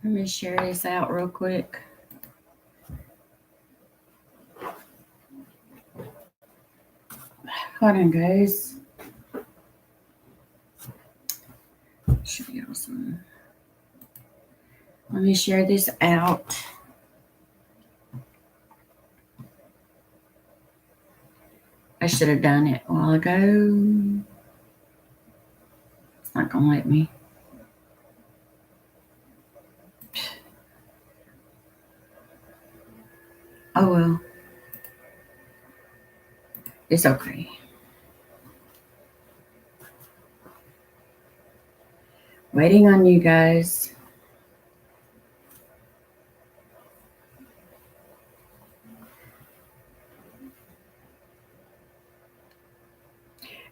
Let me share this out real quick. Hold on, guys. Show y'all some. Let me share this out. I should have done it a while ago. It's not gonna let me. Oh well. It's okay. Waiting on you guys.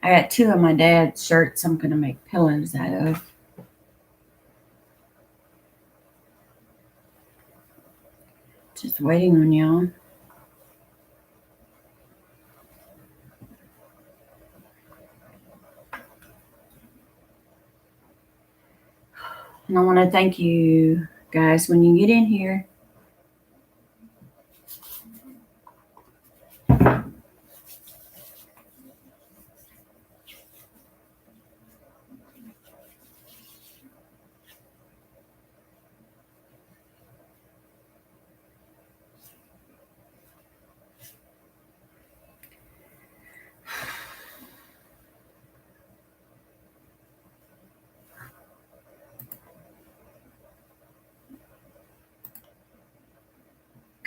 I got 2 of my dad's shirts I'm gonna make pillows out of. Just waiting on y'all. And I want to thank you guys when you get in here.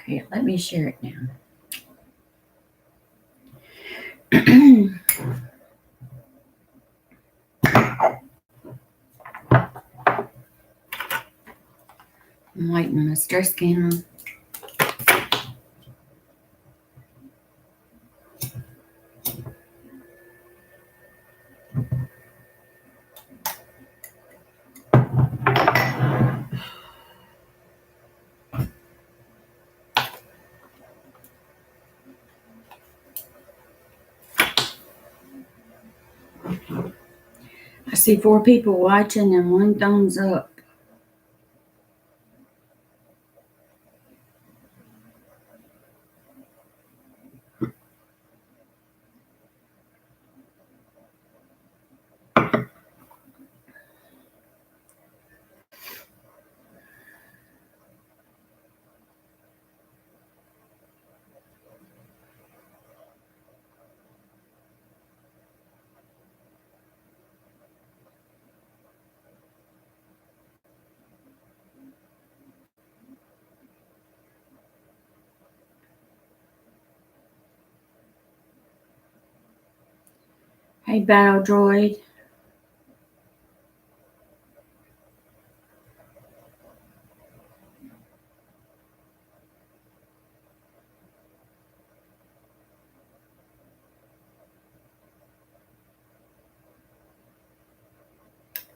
Okay, let me share it now. I'm lighting my stress candle. I see 4 people watching and 1 thumbs up. Hey, Battle Droid.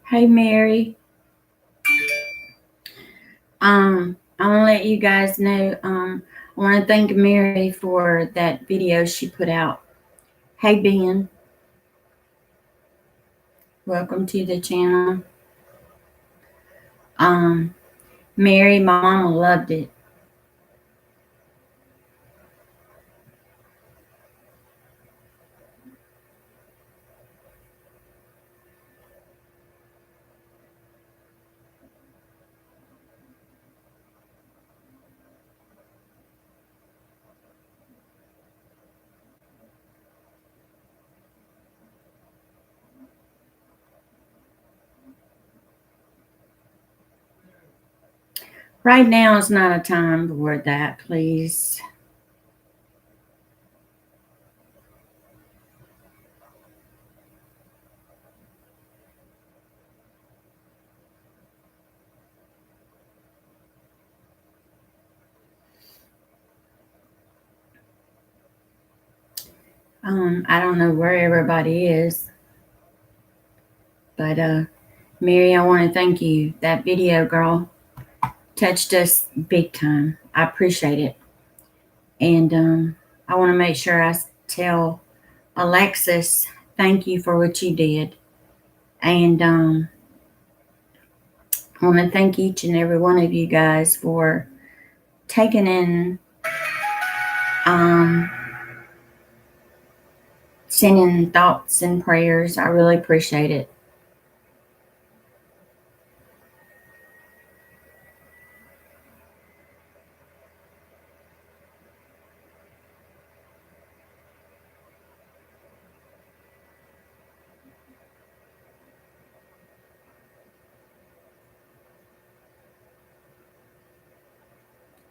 Hey, Mary. I'm gonna let you guys know. I want to thank Mary for that video she put out. Hey, Ben. Welcome to the channel. Mary, my mama loved it. Right now is not a time for that, please. I don't know where everybody is, but Mary, I want to thank you. That video, girl, touched us big time. I appreciate it, and I want to make sure I tell Alexis thank you for what you did, and I want to thank each and every one of you guys for taking in, um, sending thoughts and prayers. I really appreciate it.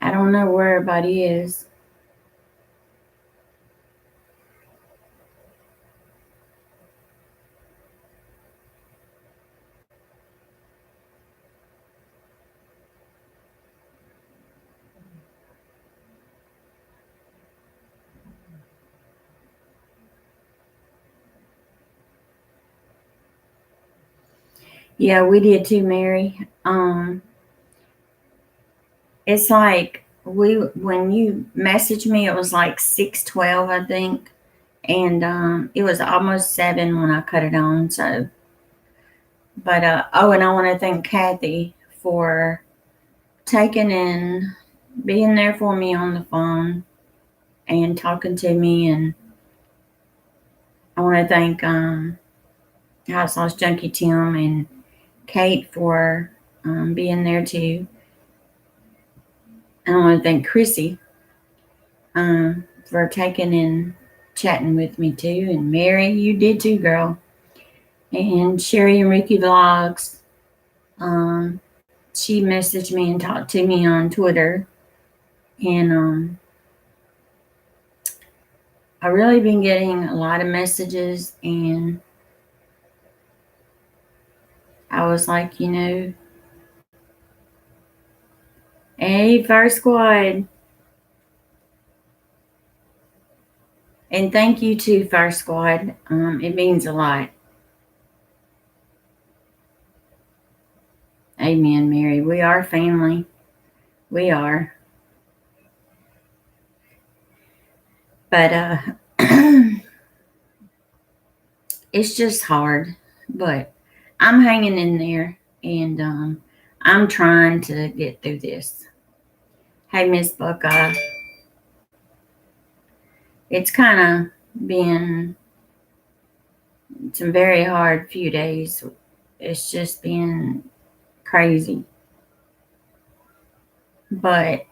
I don't know where everybody is. Yeah, we did too, Mary. It's like when you messaged me, it was like 6:12, I think, and it was almost 7 when I cut it on. So, but oh, and I want to thank Kathy for taking in, being there for me on the phone and talking to me, and I want to thank House Lost Junkie Tim and Kate for being there too. And I want to thank Chrissy for taking and chatting with me too. And Mary, you did too, girl. And Sherry and Ricky Vlogs. Um, she messaged me and talked to me on Twitter. And I really been getting a lot of messages. And I was like, hey, Fire Squad. And thank you to Fire Squad. It means a lot. Amen, Mary. We are family. We are. But it's just hard. But I'm hanging in there, and I'm trying to get through this. Hey, Miss Buckeye. It's kind of been some very hard few days. It's just been crazy. But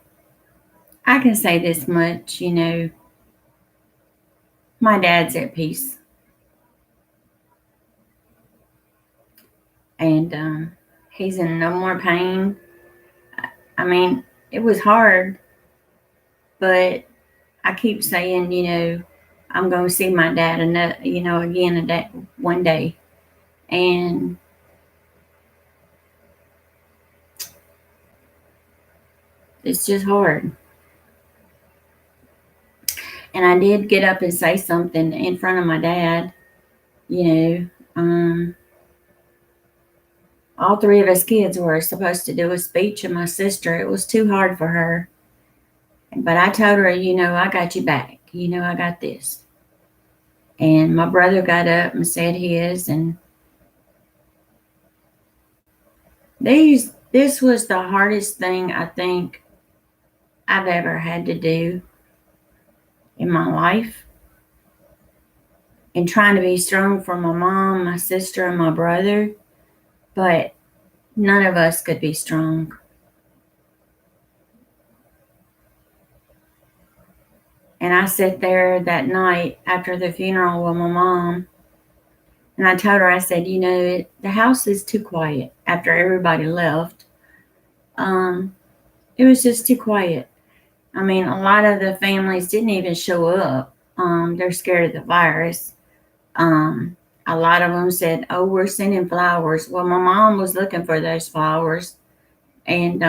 I can say this much, my dad's at peace. And he's in no more pain. I mean, it was hard, but I keep saying, I'm going to see my dad again one day. And it's just hard. And I did get up and say something in front of my dad. All three of us kids were supposed to do a speech, and my sister, it was too hard for her. But I told her, I got you back. I got this. And my brother got up and said his, and this was the hardest thing I think I've ever had to do in my life. And trying to be strong for my mom, my sister, and my brother. But none of us could be strong. And I sat there that night after the funeral with my mom, and I told her, I said, the house is too quiet after everybody left. It was just too quiet. I mean, a lot of the families didn't even show up. They're scared of the virus. A lot of them said, oh, we're sending flowers. Well, my mom was looking for those flowers. And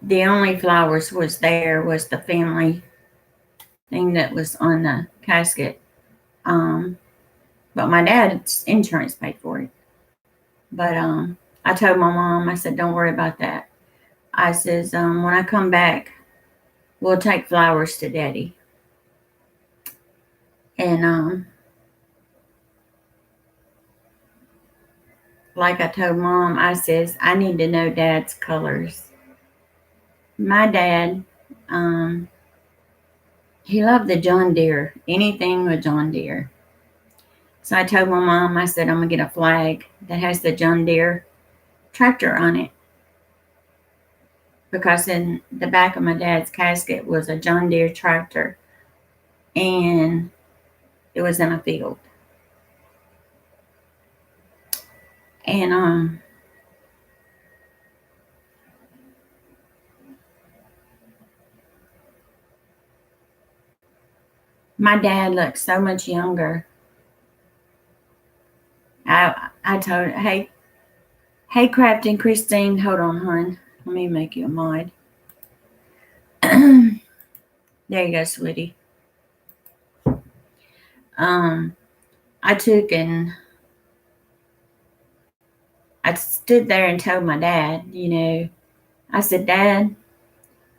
the only flowers was the family thing that was on the casket. But my dad's insurance paid for it. But I told my mom, I said, don't worry about that. I says, when I come back, we'll take flowers to Daddy. And like I told Mom, I says, I need to know Dad's colors. My dad, um, he loved the John Deere, anything with John Deere. So I told my mom, I said, I'm going to get a flag that has the John Deere tractor on it. Because in the back of my dad's casket was a John Deere tractor, and it was in a field. And my dad looked so much younger. I told her, hey, Crafton Christine, hold on, hon. Let me make you a mod. There you go, sweetie. I took and I stood there and told my dad, I said, Dad,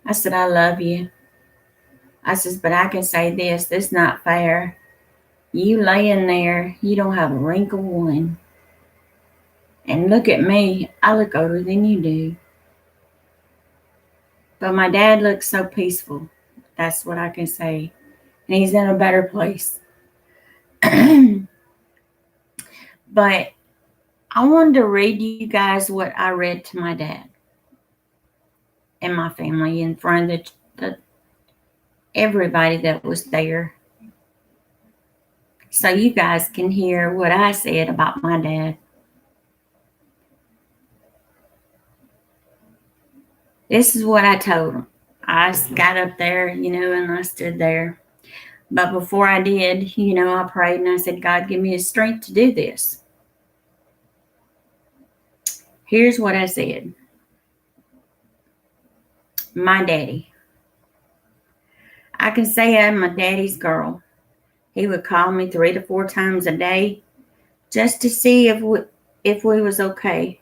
I said, I love you. I says, but I can say this is not fair. You laying there, you don't have a wrinkle one. And look at me, I look older than you do. But my dad looks so peaceful. That's what I can say. And he's in a better place. But I wanted to read you guys what I read to my dad and my family in front of everybody that was there. So you guys can hear what I said about my dad. This is what I told him. I got up there, and I stood there. But before I did, I prayed and I said, God, give me the strength to do this. Here's what I said. My daddy. I can say I'm my daddy's girl. He would call me 3 to 4 times a day just to see if we was okay.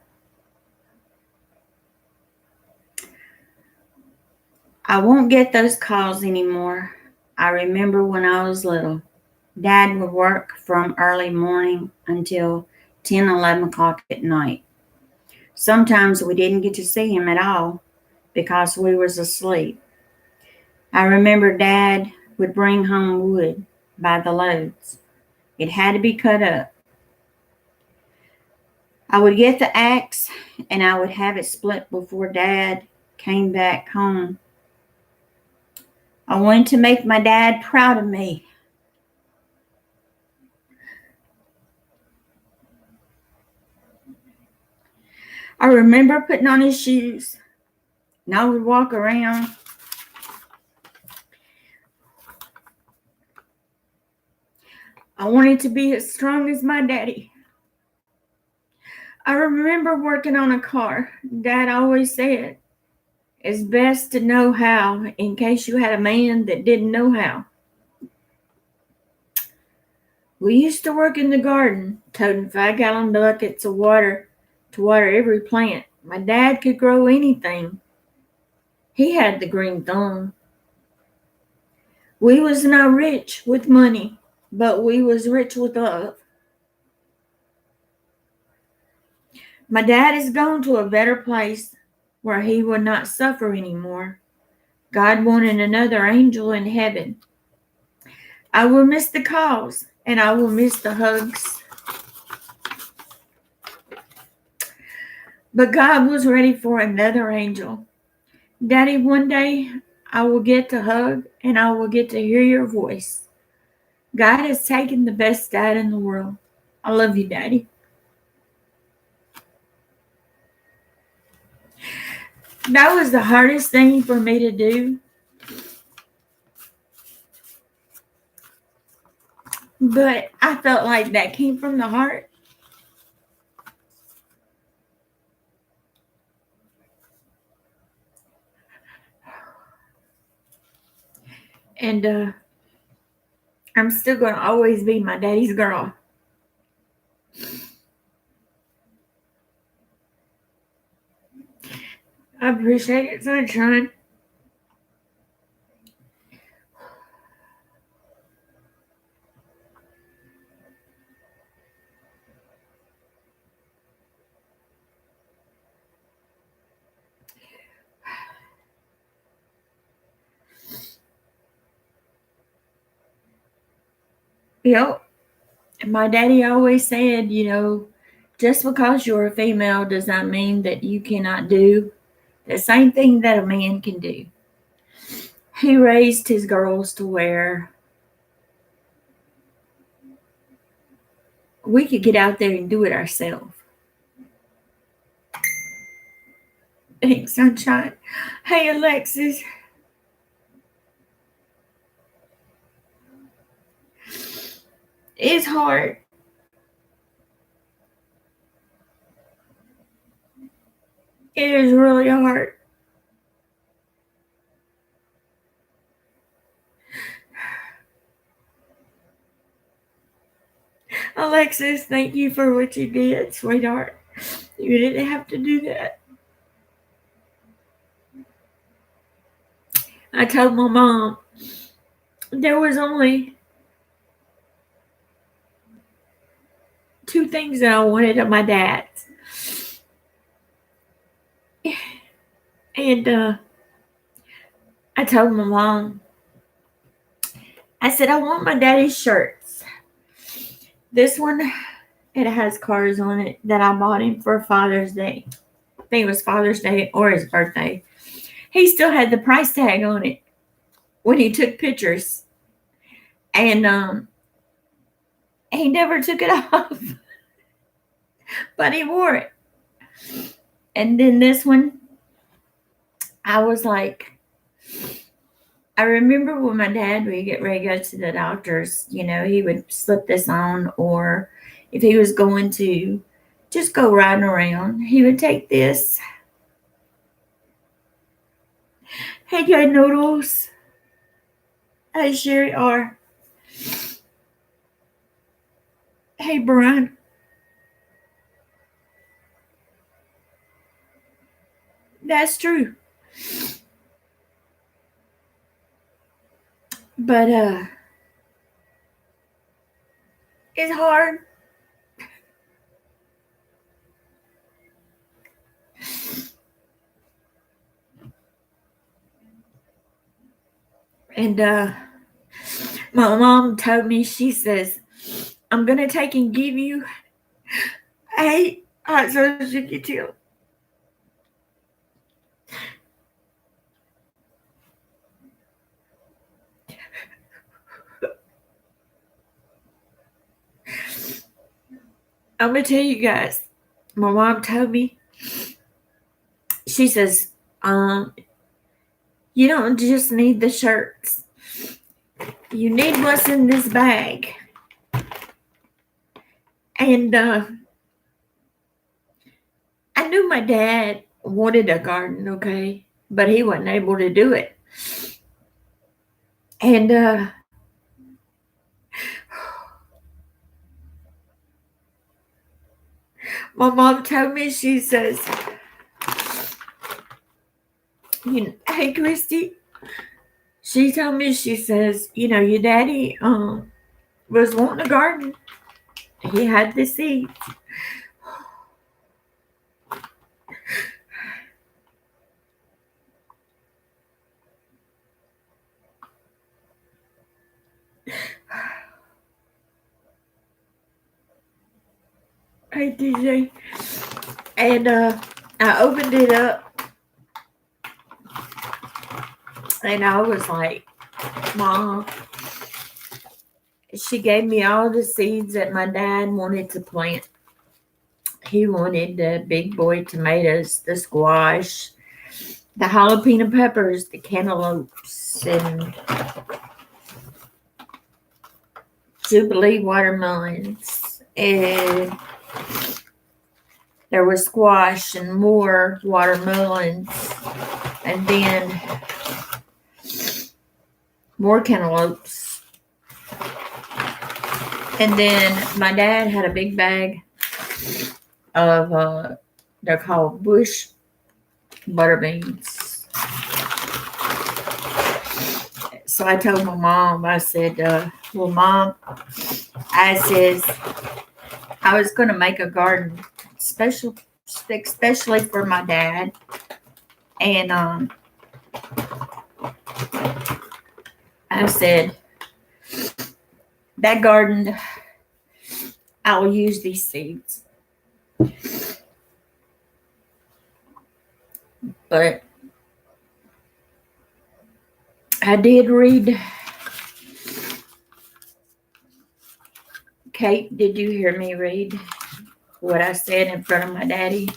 I won't get those calls anymore. I remember when I was little, Dad would work from early morning until 10, 11 o'clock at night. Sometimes we didn't get to see him at all because we was asleep. I remember Dad would bring home wood by the loads. It had to be cut up. I would get the axe and I would have it split before Dad came back home. I wanted to make my dad proud of me. I remember putting on his shoes and I would walk around. I wanted to be as strong as my daddy. I remember working on a car. Dad always said, it's best to know how in case you had a man that didn't know how. We used to work in the garden, toting 5-gallon buckets of water to water every plant. My dad could grow anything. He had the green thumb. We was not rich with money, but we was rich with love. My dad is gone to a better place where he would not suffer anymore. God wanted another angel in heaven. I will miss the calls and I will miss the hugs. But God was ready for another angel. Daddy, one day I will get to hug and I will get to hear your voice. God has taken the best dad in the world. I love you, Daddy. That was the hardest thing for me to do. But I felt like that came from the heart. And I'm still going to always be my daddy's girl. I appreciate it, sunshine. Yep. My daddy always said, just because you're a female does not mean that you cannot do the same thing that a man can do. He raised his girls to where we could get out there and do it ourselves. Thanks, sunshine. Hey, Alexis. It's hard. It is really hard. Alexis, thank you for what you did, sweetheart. You didn't have to do that. I told my mom there was only 2 things that I wanted of my dad. And I told my mom, I said, I want my daddy's shirts. This one, it has cars on it that I bought him for Father's Day. I think it was Father's Day or his birthday. He still had the price tag on it when he took pictures. And he never took it off. But he wore it. And then this one, I was like, I remember when my dad would get ready to go to the doctors, he would slip this on, or if he was going to just go riding around, he would take this. Hey, good noodles. Hey, Sherry R. Hey, Brian. That's true. But it's hard. And my mom told me, she says, I'm going to take and give you a hot sauce chicken too. I'm going to tell you guys, my mom told me, she says, you don't just need the shirts. You need what's in this bag. And I knew my dad wanted a garden, okay? But he wasn't able to do it. And my mom told me, she says, hey, Christy, she told me, she says, your daddy was wanting a garden. He had the seeds. Hey, DJ. And I opened it up. And I was like, Mom, she gave me all the seeds that my dad wanted to plant. He wanted the big boy tomatoes, the squash, the jalapeno peppers, the cantaloupes, and Jubilee watermelons. And there was squash and more watermelons. And then more cantaloupes. And then my dad had a big bag of, they're called bush butter beans. So I told my mom, I said, well, Mom, I says, I was going to make a garden especially for my dad. And I said, that garden, I'll use these seeds. But I did read. Kate, did you hear me read what I said in front of my daddy?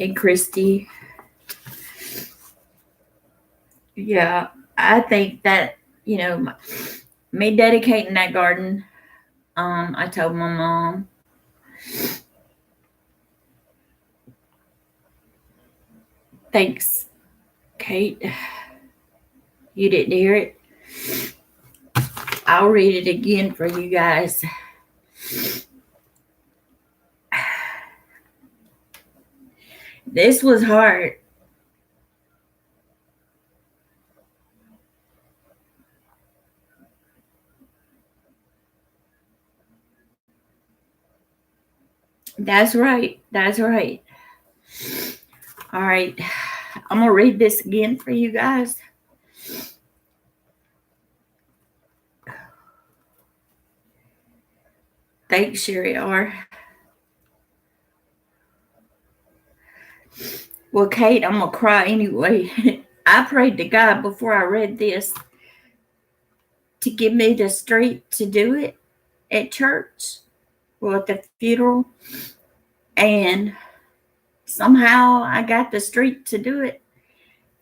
And Christy? Yeah, I think that, me dedicating that garden, I told my mom, thanks, Kate. You didn't hear it. I'll read it again for you guys. This was hard. That's right. That's right. All right. I'm going to read this again for you guys. Thanks, Sherry R. Well, Kate, I'm going to cry anyway. I prayed to God before I read this to give me the strength to do it at church or at the funeral. And somehow I got the strength to do it.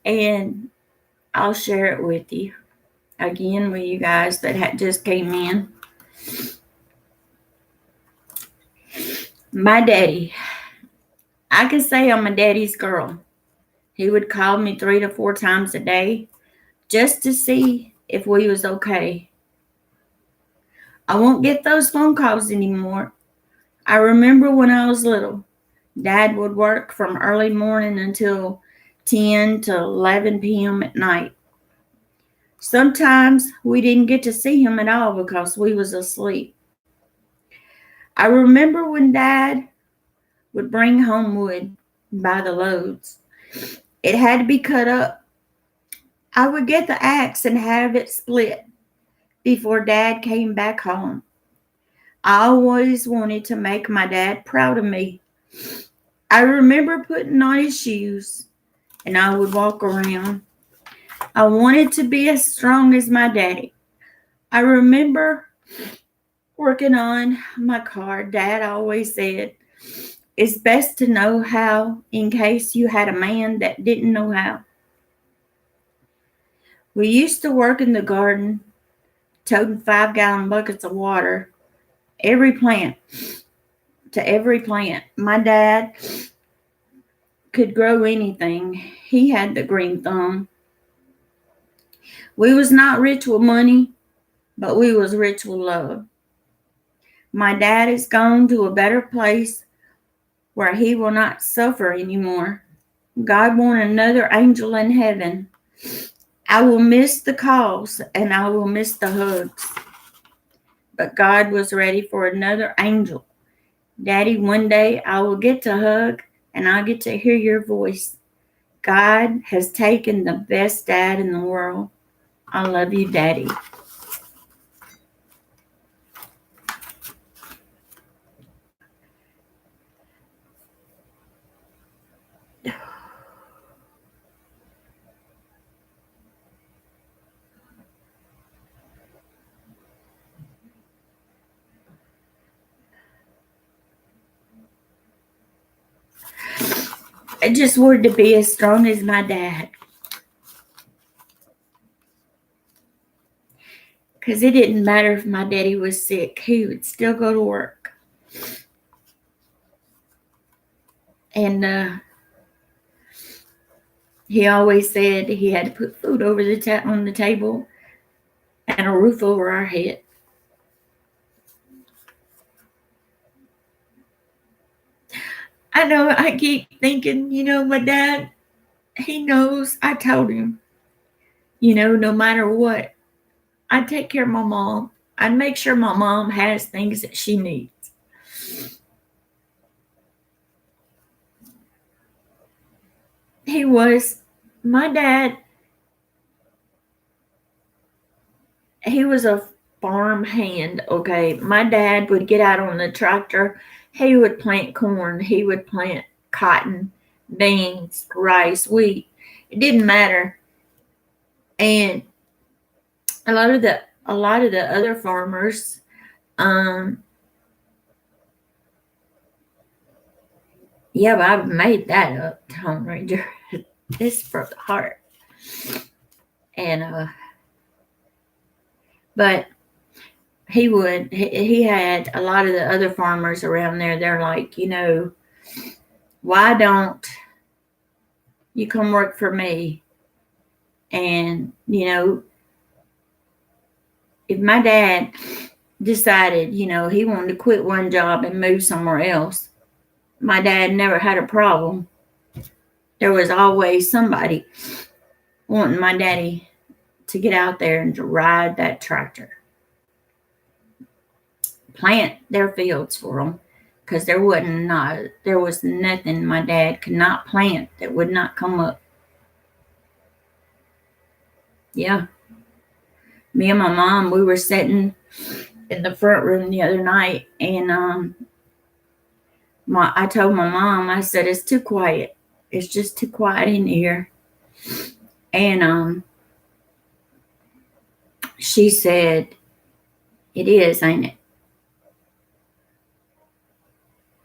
And I'll share it with you again with you guys that just came in. My daddy. I can say I'm a daddy's girl. He would call me 3 to 4 times a day just to see if we was okay. I won't get those phone calls anymore. I remember when I was little, Dad would work from early morning until 10 to 11 p.m. at night. Sometimes we didn't get to see him at all because we was asleep. I remember when Dad would bring home wood by the loads. It had to be cut up. I would get the axe and have it split before Dad came back home. I always wanted to make my dad proud of me. I remember putting on his shoes and I would walk around. I wanted to be as strong as my daddy. I remember working on my car. Dad always said, it's best to know how in case you had a man that didn't know how. We used to work in the garden, toting 5-gallon buckets of water to every plant. My dad could grow anything. He had the green thumb. We was not rich with money, but we was rich with love. My dad is gone to a better place where he will not suffer anymore. God want another angel in heaven. I will miss the calls and I will miss the hugs. But God was ready for another angel. Daddy, one day I will get to hug and I'll get to hear your voice. God has taken the best dad in the world. I love you, Daddy. I just wanted to be as strong as my dad. Because it didn't matter if my daddy was sick. He would still go to work. And he always said he had to put food over on the table and a roof over our head. I know I keep thinking, my dad, he knows. I told him, no matter what, I'd take care of my mom. I'd make sure my mom has things that she needs. My dad he was a farm hand. Okay, my dad would get out on the tractor. He would plant corn. He would plant cotton, beans, rice, wheat. It didn't matter. And a lot of the other farmers, um, yeah, but I've made that up, Tom Ranger. It's from the heart. And but he had a lot of the other farmers around there. They're like, why don't you come work for me? And if my dad decided, he wanted to quit one job and move somewhere else, my dad never had a problem. There was always somebody wanting my daddy to get out there and to ride that tractor, plant their fields for them, because there was nothing my dad could not plant that would not come up. Yeah, me and my mom, we were sitting in the front room the other night, and I told my mom, I said, it's too quiet. It's just too quiet in here. And she said, it is, ain't it?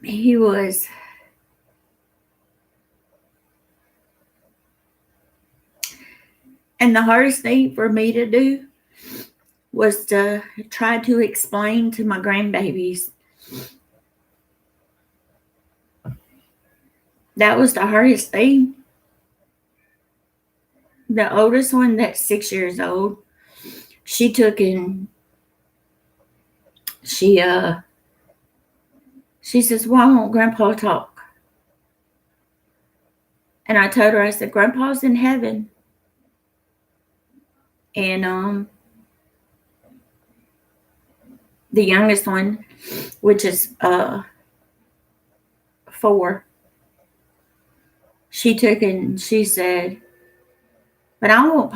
He was. And the hardest thing for me to do was to try to explain to my grandbabies. That was the hardest thing. The oldest one, that's 6 years old, she took and she says, why won't Grandpa talk? And I told her, I said, Grandpa's in heaven. And the youngest one, which is 4, she took and she said, but I want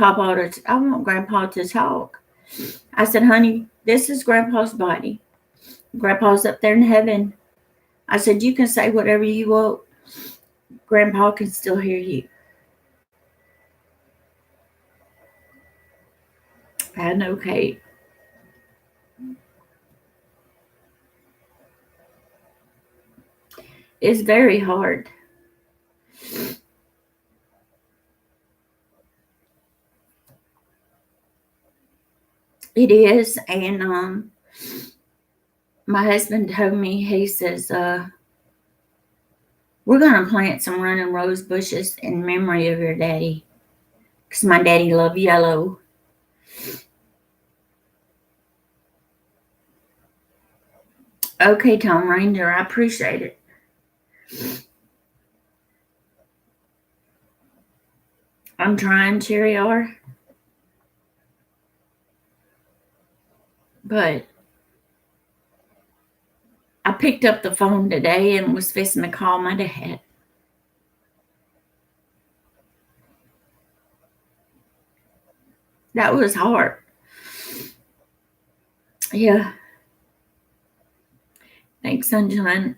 Grandpa to talk. I said, honey, this is Grandpa's body. Grandpa's up there in heaven. I said, you can say whatever you want. Grandpa can still hear you. I know, Kate. It's very hard. It is. And my husband told me, he says, we're going to plant some running rose bushes in memory of your daddy, because my daddy loved yellow. Okay, Tom Ranger, I appreciate it. I'm trying, Cherry R. But I picked up the phone today and was fixing to call my dad. That was hard. Yeah. Thanks, sunshine.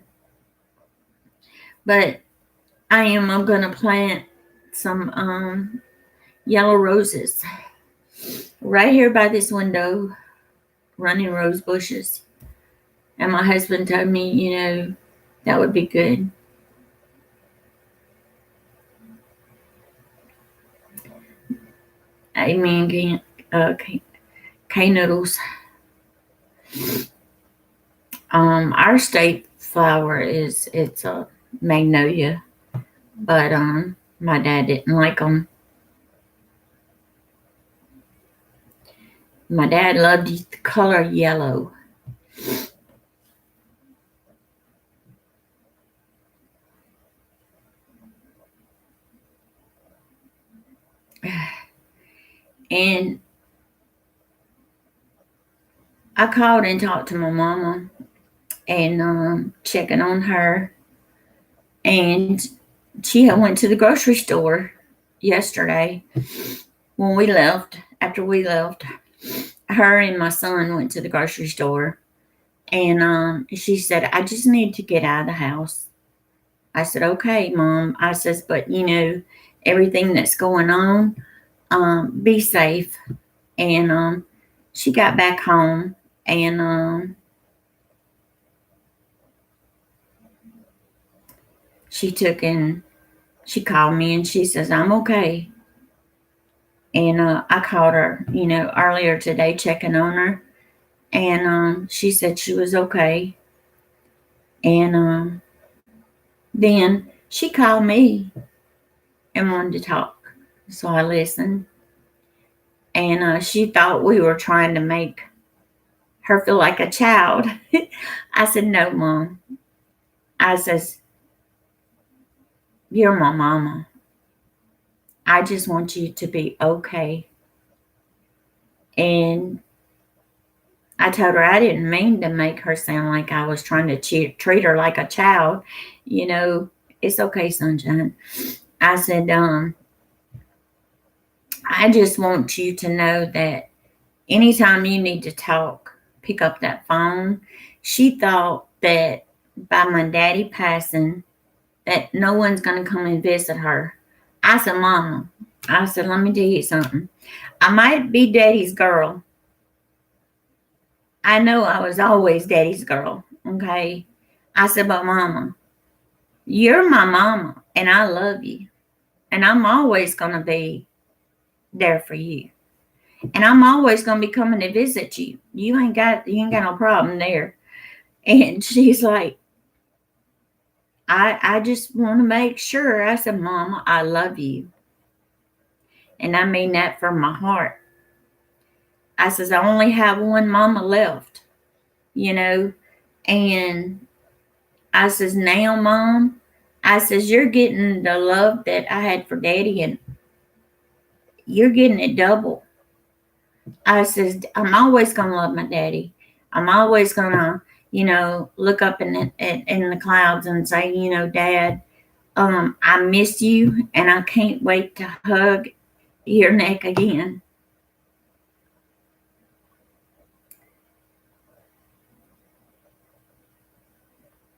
But I'm going to plant some yellow roses right here by this window, running rose bushes. And my husband told me, that would be good. Amen. K-noodles. Our state flower it's a magnolia, but my dad didn't like them. My dad loved the color yellow. And I called and talked to my mama and checking on her. And she had went to the grocery store yesterday when we left. After we left, her and my son went to the grocery store, and she said, I just need to get out of the house. I said, okay, Mom. I says, but everything that's going on, be safe. And she got back home, and she called me, and she says, I'm okay. And I called her, earlier today, checking on her, and she said she was okay. And then she called me and wanted to talk. So I listened, and she thought we were trying to make her feel like a child. I said, no, Mom. I says, you're my mama. I just want you to be okay. And I told her I didn't mean to make her sound like I was trying to treat her like a child. You know, it's okay, sunshine. I said, I just want you to know that anytime you need to talk, pick up that phone. She thought that by my daddy passing, that no one's going to come and visit her. I said, Mama, I said, let me tell you something. I might be daddy's girl. I know I was always daddy's girl, okay? I said, but Mama, you're my mama, and I love you. And I'm always going to be there for you. And I'm always going to be coming to visit you. You ain't got no problem there. And she's like, I just want to make sure. I said, Mama, I love you. And I mean that from my heart. I says, I only have one mama left, and I says, now, Mom, I says, you're getting the love that I had for Daddy, and you're getting it double. I says, I'm always going to love my daddy. I'm always going to, look up in the clouds and say, Dad, I miss you, and I can't wait to hug your neck again.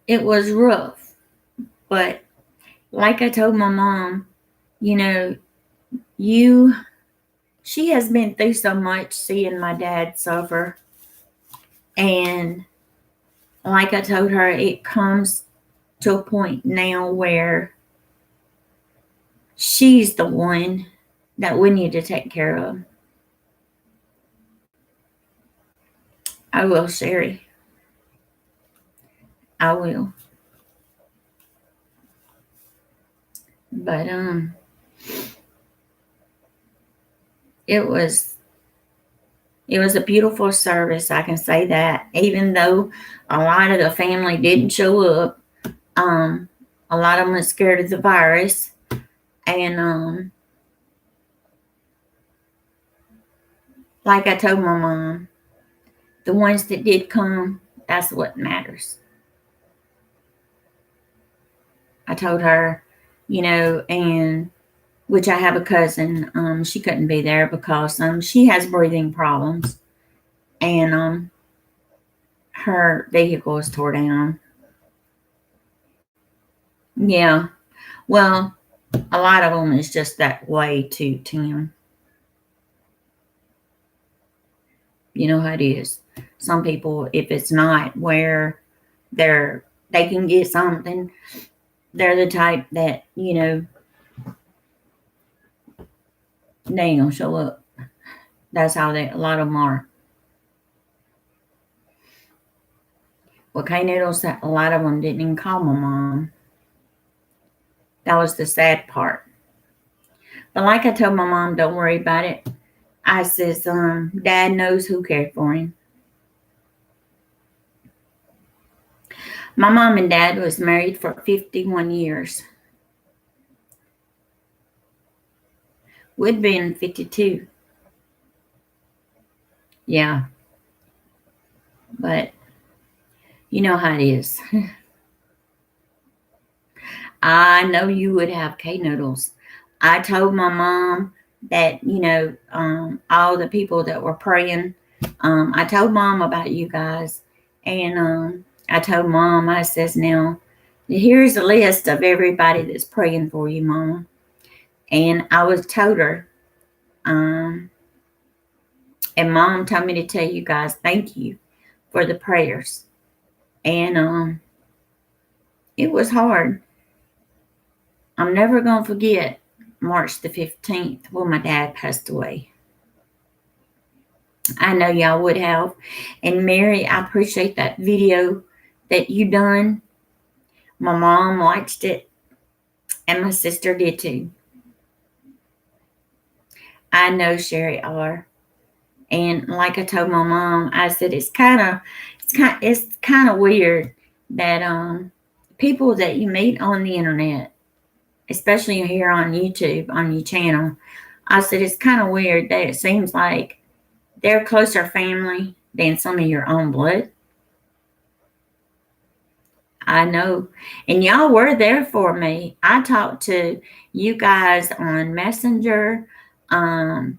It was rough, but like I told my mom, you know, you she has been through so much seeing my dad suffer, and like I told her, it comes to a point now where she's the one that we need to take care of. I will, Sherry. I will. But it was a beautiful service, I can say that. Even though a lot of the family didn't show up, a lot of them was scared of the virus, and like I told my mom, the ones that did come, that's what matters. I told her, and which I have a cousin. She couldn't be there because she has breathing problems, and her vehicle was tore down. Yeah, well, a lot of them is just that way too, Tim. You know how it is. Some people, if it's not where they can get something, they're the type that they ain't gonna show up. That's how a lot of them are. Well, K Noodles, a lot of them didn't even call my mom. That was the sad part. But like I told my mom, don't worry about it. I says, Dad knows who cared for him. My mom and Dad was married for 51 years. We'd been 52. Yeah. But you know how it is. I know you would have K Noodles. I told my mom that, all the people that were praying I told Mom about you guys, and I told Mom, I says, now, here's a list of everybody that's praying for you, Mama. And I was told her, um, and Mom told me to tell you guys thank you for the prayers. And it was hard. I'm never going to forget March the 15th when my dad passed away. I know y'all would have. And Mary, I appreciate that video that you done. My mom watched it, and my sister did too. I know Sherry R. And like I told my mom, I said it's kind of weird that people that you meet on the internet, especially here on YouTube on your channel, I said it's kind of weird that it seems like they're closer family than some of your own blood. I know. And y'all were there for me. I talked to you guys on Messenger. Um,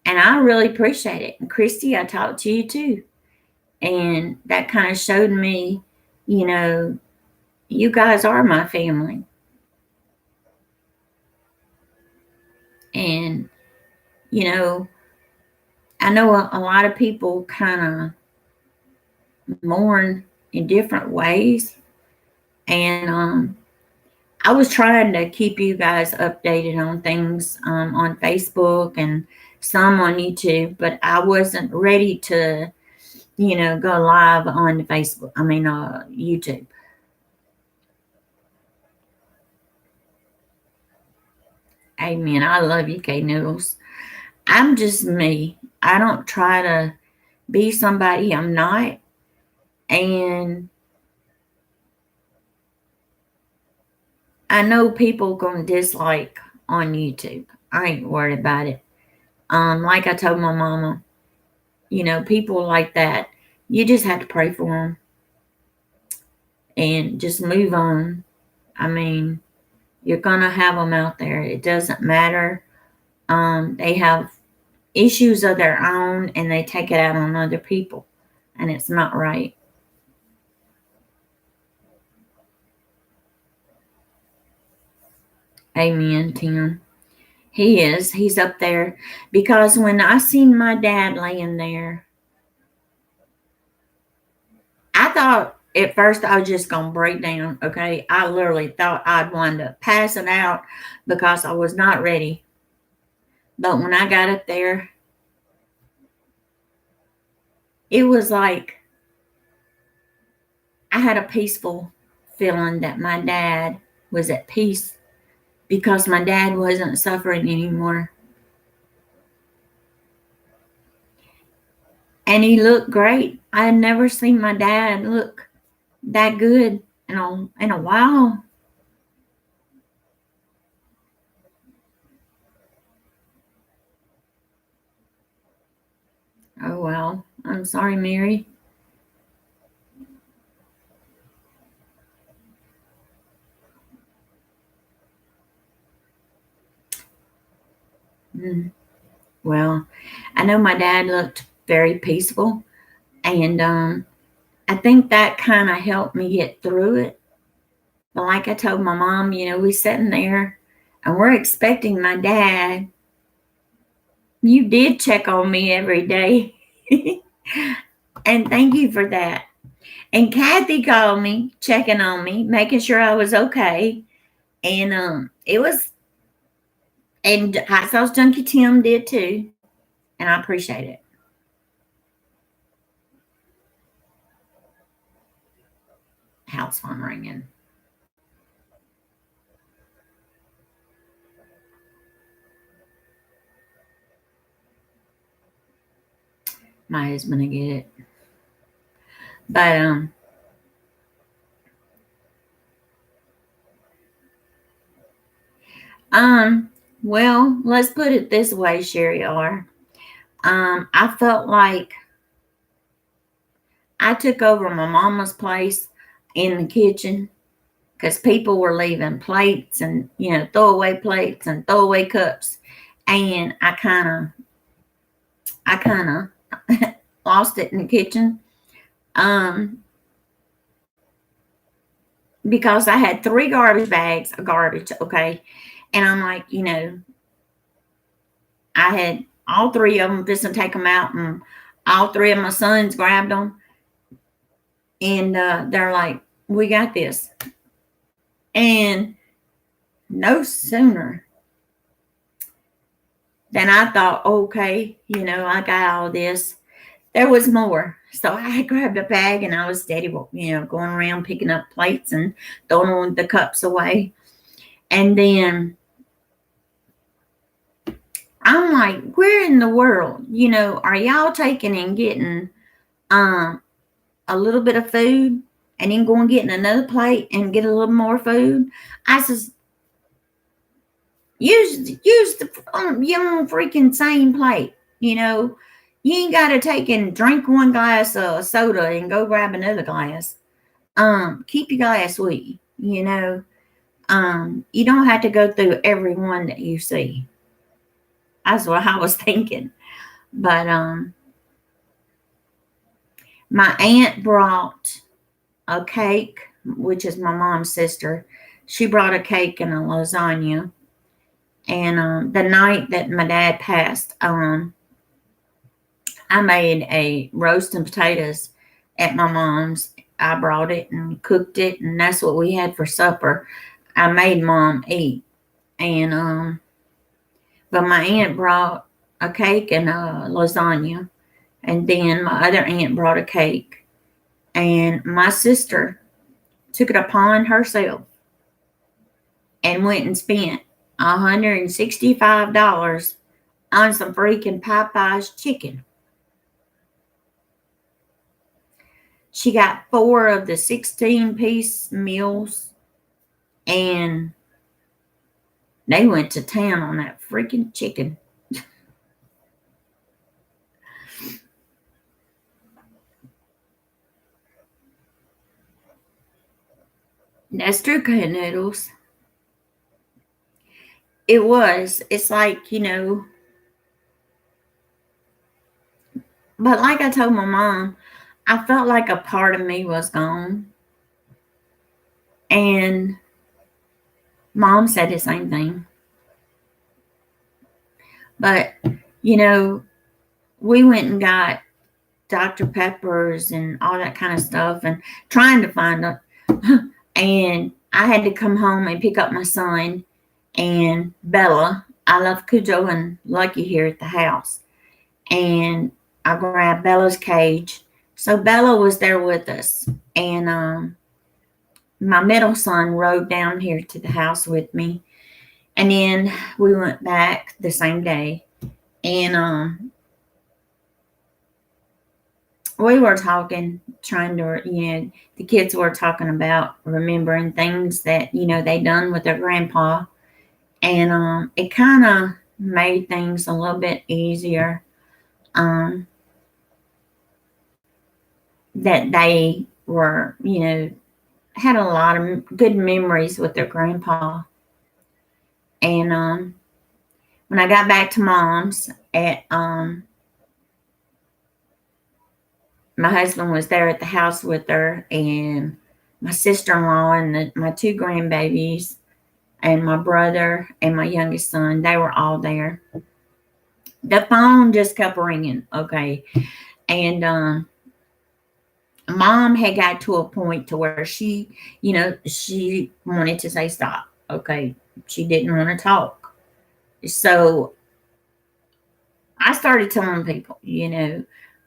and I really appreciate it. And Christy, I talked to you too. And that kind of showed me, you know, you guys are my family. And, you I know a lot of people kind of mourn in different ways. And I was trying to keep you guys updated on things on Facebook and some on YouTube, but I wasn't ready to, go live on Facebook. YouTube. Amen. I love you, K Noodles. I'm just me. I don't try to be somebody I'm not. And I know people gonna dislike on YouTube. I ain't worried about it. Like I told my mama, people like that, you just have to pray for them and just move on. I mean, you're gonna have them out there. It doesn't matter. They have issues of their own and they take it out on other people, and it's not right. Amen, Tim. He is. He's up there because when I seen my dad laying there, I thought at first I was just gonna break down. Okay, I literally thought I'd wind up passing out because I was not ready. But when I got up there, it was like I had a peaceful feeling that my dad was at peace because my dad wasn't suffering anymore. And he looked great. I had never seen my dad look that good in a while. Oh well, I'm sorry, Mary. Mm. Well, I know my dad looked very peaceful, and I think that kind of helped me get through it. But like I told my mom, we sitting there and we're expecting my dad. You did check on me every day. And thank you for that. And Kathy called me, checking on me, making sure I was okay. And it was, and Hot Sauce Junkie Tim did too. And I appreciate it. House phone ringing. My husband to get it. But well, let's put it this way, Sherry R. I felt like I took over my mama's place in the kitchen because people were leaving plates and throwaway plates and throwaway cups, and I kind of lost it in the kitchen. Um, because I had 3 garbage bags of garbage, okay? And I'm like, I had all 3 of them just to take them out, and all 3 of my sons grabbed them, and they're like, "We got this." And no sooner than I thought, okay, I got all this, there was more. So I grabbed a bag and I was steady, going around picking up plates and throwing the cups away. And then I'm like, where in the world, are y'all taking and getting um a little bit of food and then going getting another plate and get a little more food? I says, use the your freaking same plate. You ain't got to take and drink one glass of soda and go grab another glass. Keep your glass with you. You don't have to go through every one that you see. That's what I was thinking. But my aunt brought a cake, which is my mom's sister. She brought a cake and a lasagna. And the night that my dad passed, I made a roast and potatoes at my mom's. I brought it and cooked it, and that's what we had for supper. I made mom eat, and but my aunt brought a cake and a lasagna, and then my other aunt brought a cake, and my sister took it upon herself and went and spent $165 on some freaking Popeye's chicken. She got 4 of the 16-piece meals, and they went to town on that freaking chicken. That's true, cut noodles. It was. It's like, but like I told my mom, I felt like a part of me was gone. And mom said the same thing. But, we went and got Dr. Peppers and all that kind of stuff and trying to find it. And I had to come home and pick up my son and Bella. I left Cujo and Lucky here at the house. And I grabbed Bella's cage. So Bella was there with us. And my middle son rode down here to the house with me. And then we went back the same day. And we were talking, trying to, the kids were talking about remembering things that, they done with their grandpa. And it kind of made things a little bit easier. That they were, had a lot of good memories with their grandpa. And when I got back to mom's at my husband was there at the house with her, and my sister-in-law and my 2 grandbabies and my brother and my youngest son, they were all there. The phone just kept ringing, okay? And mom had got to a point to where she wanted to say stop, okay? She didn't want to talk. So I started telling people,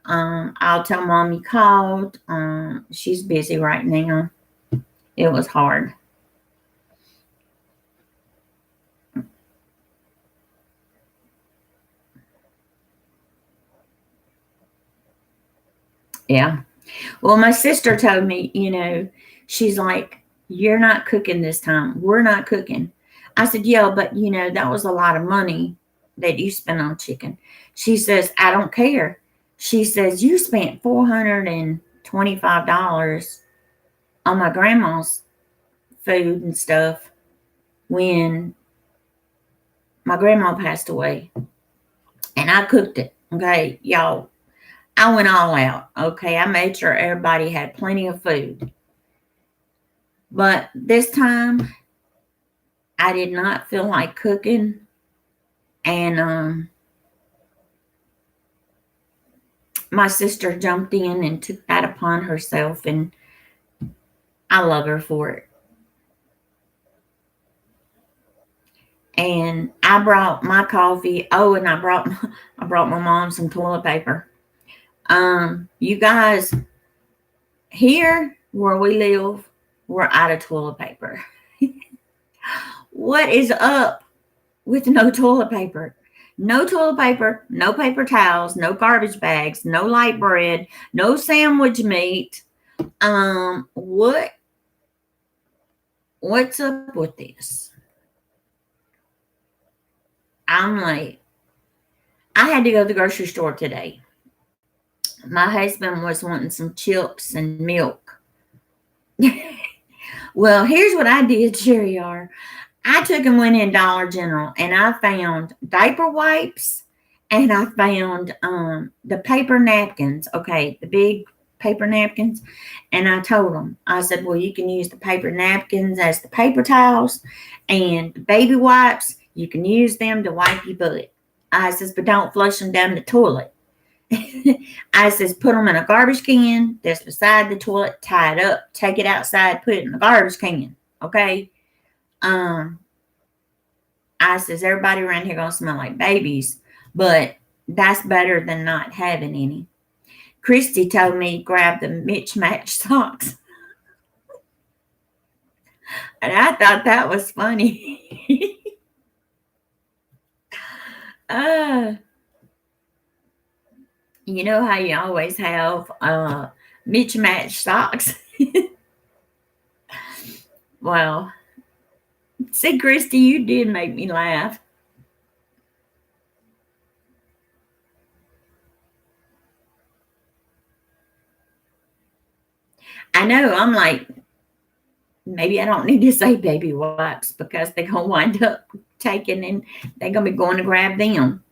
I'll tell mom you called. She's busy right now. It was hard. Yeah. Well, my sister told me, she's like, you're not cooking this time. We're not cooking. I said, yeah, but, that was a lot of money that you spent on chicken. She says, I don't care. She says, you spent $425 on my grandma's food and stuff when my grandma passed away. And I cooked it. Okay, y'all. I went all out. Okay, I made sure everybody had plenty of food. But this time, I did not feel like cooking, and my sister jumped in and took that upon herself, and I love her for it. And I brought my coffee. Oh, and I brought my mom some toilet paper. You guys, here where we live, we're out of toilet paper. What is up with no toilet paper? No toilet paper, no paper towels, no garbage bags, no light bread, no sandwich meat. What what's up with this? I'm like, I had to go to the grocery store today. My husband was wanting some chips and milk. Well, here's what I did, Jerry R. I took and went in Dollar General and I found diaper wipes and I found the paper napkins. Okay, the big paper napkins. And I told them, I said, well, you can use the paper napkins as the paper towels, and the baby wipes, you can use them to wipe your butt. I says, but don't flush them down the toilet. I says, put them in a garbage can that's beside the toilet, tie it up, take it outside, put it in the garbage can. Okay. Um, I says, everybody around here gonna smell like babies, but that's better than not having any. Christy told me to grab the Mitch Match socks, and I thought that was funny. uh, you know how you always have Mitch Match socks? Well, see, Christy, you did make me laugh. I know, I'm like, maybe I don't need to say baby wipes because they're going to wind up taking and they're going to be going to grab them.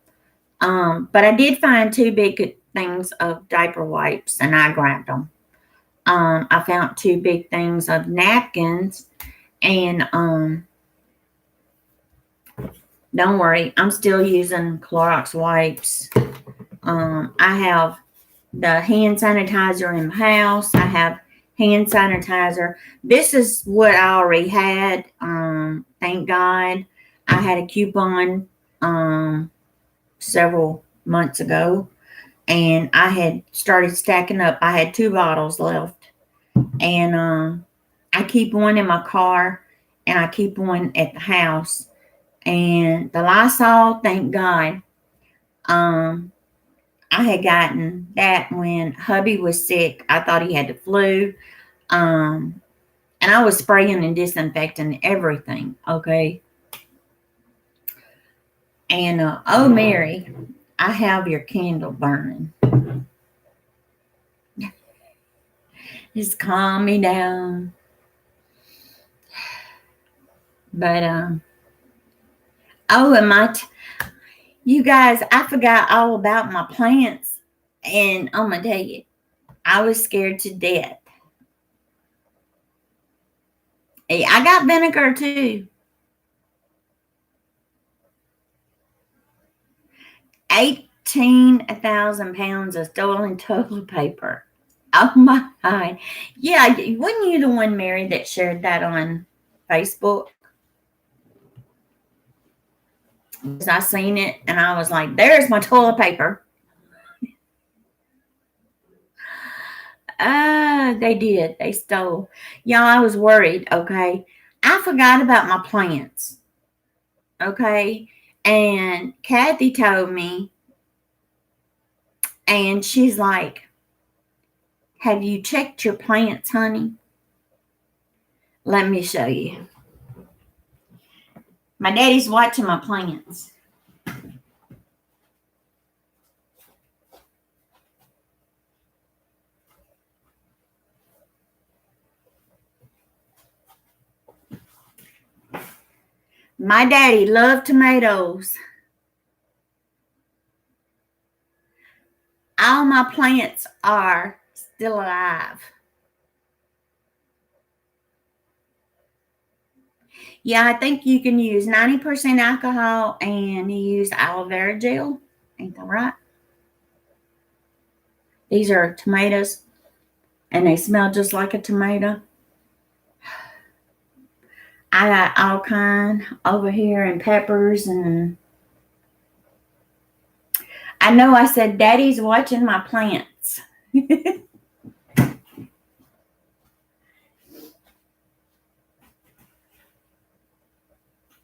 But I did find two big things of diaper wipes and I grabbed them. I found two big things of napkins and don't worry, I'm still using Clorox wipes. I have the hand sanitizer in the house. I have hand sanitizer. This is what I already had. Thank God. I had a coupon several months ago and I had started stacking up. I had 2 bottles left. And I keep one in my car and I keep one at the house. And the Lysol, thank God. I had gotten that when hubby was sick. I thought he had the flu. And I was spraying and disinfecting everything. Okay. And oh, Mary, I have your candle burning. Just calm me down. But oh, and you guys, I forgot all about my plants, and I'm gonna tell you, I was scared to death. Hey, I got vinegar too. 18,000 pounds of stolen toilet paper. Oh my God. Yeah, wasn't you the one, Mary, that shared that on Facebook? Because I seen it and I was like, there's my toilet paper. They did. They stole. Y'all, I was worried, okay? I forgot about my plants, okay? And Kathy told me, and she's like, have you checked your plants, honey? Let me show you. My daddy's watching my plants. My daddy loved tomatoes. All my plants are still alive. Yeah, I think you can use 90% alcohol and you use aloe vera gel. Ain't that right? These are tomatoes and they smell just like a tomato. I got all kind over here and peppers, and I know I said Daddy's watching my plants.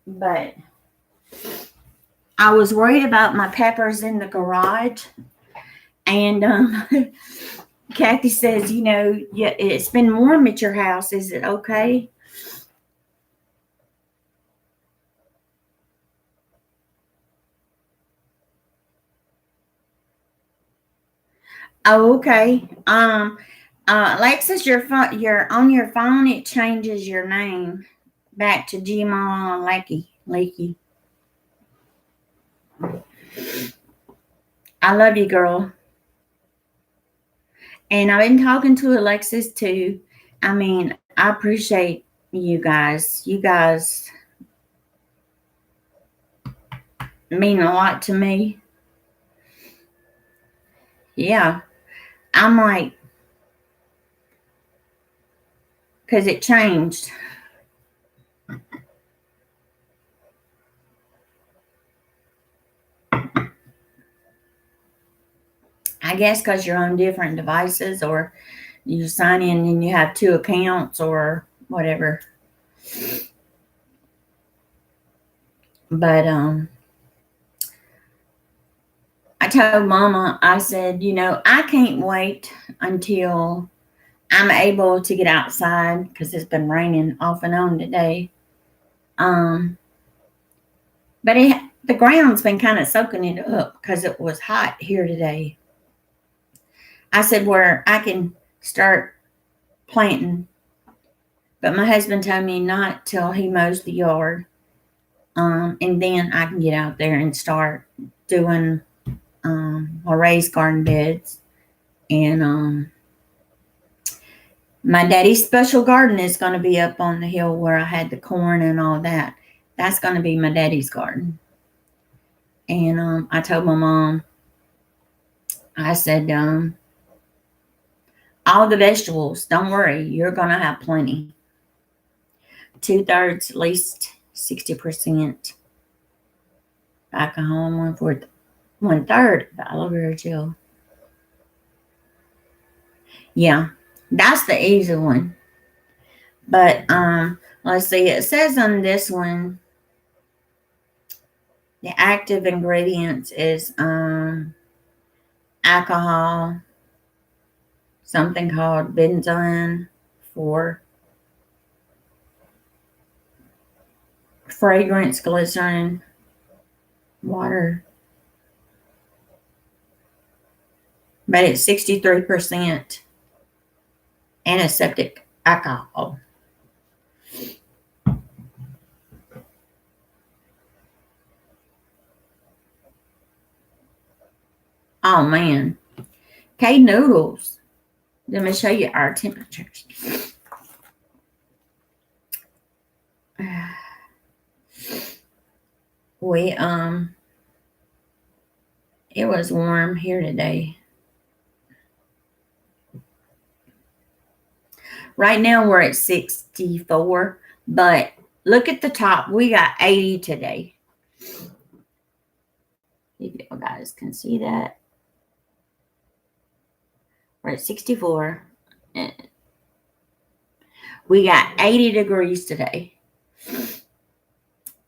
But I was worried about my peppers in the garage, and Kathy says, yeah, it's been warm at your house. Is it okay? Oh, okay. Alexis, you're on your phone. It changes your name back to Gmail Lakey. I love you, girl. And I've been talking to Alexis too. I mean, I appreciate you guys. You guys mean a lot to me. Yeah. I'm like, because it changed. I guess because you're on different devices, or you sign in and you have two accounts or whatever. But I told Mama, I said, I can't wait until I'm able to get outside because it's been raining off and on today. But the ground's been kind of soaking it up because it was hot here today. I said where I can start planting, but my husband told me not till he mows the yard, and then I can get out there and start doing my raised garden beds. And my daddy's special garden is going to be up on the hill where I had the corn and all that. That's going to be my daddy's garden. And I told my mom, I said, all the vegetables, don't worry, you're going to have plenty. 2/3, at least 60% alcohol, and 1/3 aloe vera gel. Yeah, that's the easy one. But let's see, it says on this one, the active ingredients is alcohol, something called benzoin, for fragrance, glycerin, water. But it's 63% antiseptic alcohol. Oh man. K noodles. Let me show you our temperatures. We it was warm here today. Right now we're at 64, but look at the top. We got 80 today. If you guys can see that. We're at 64. We got 80 degrees today.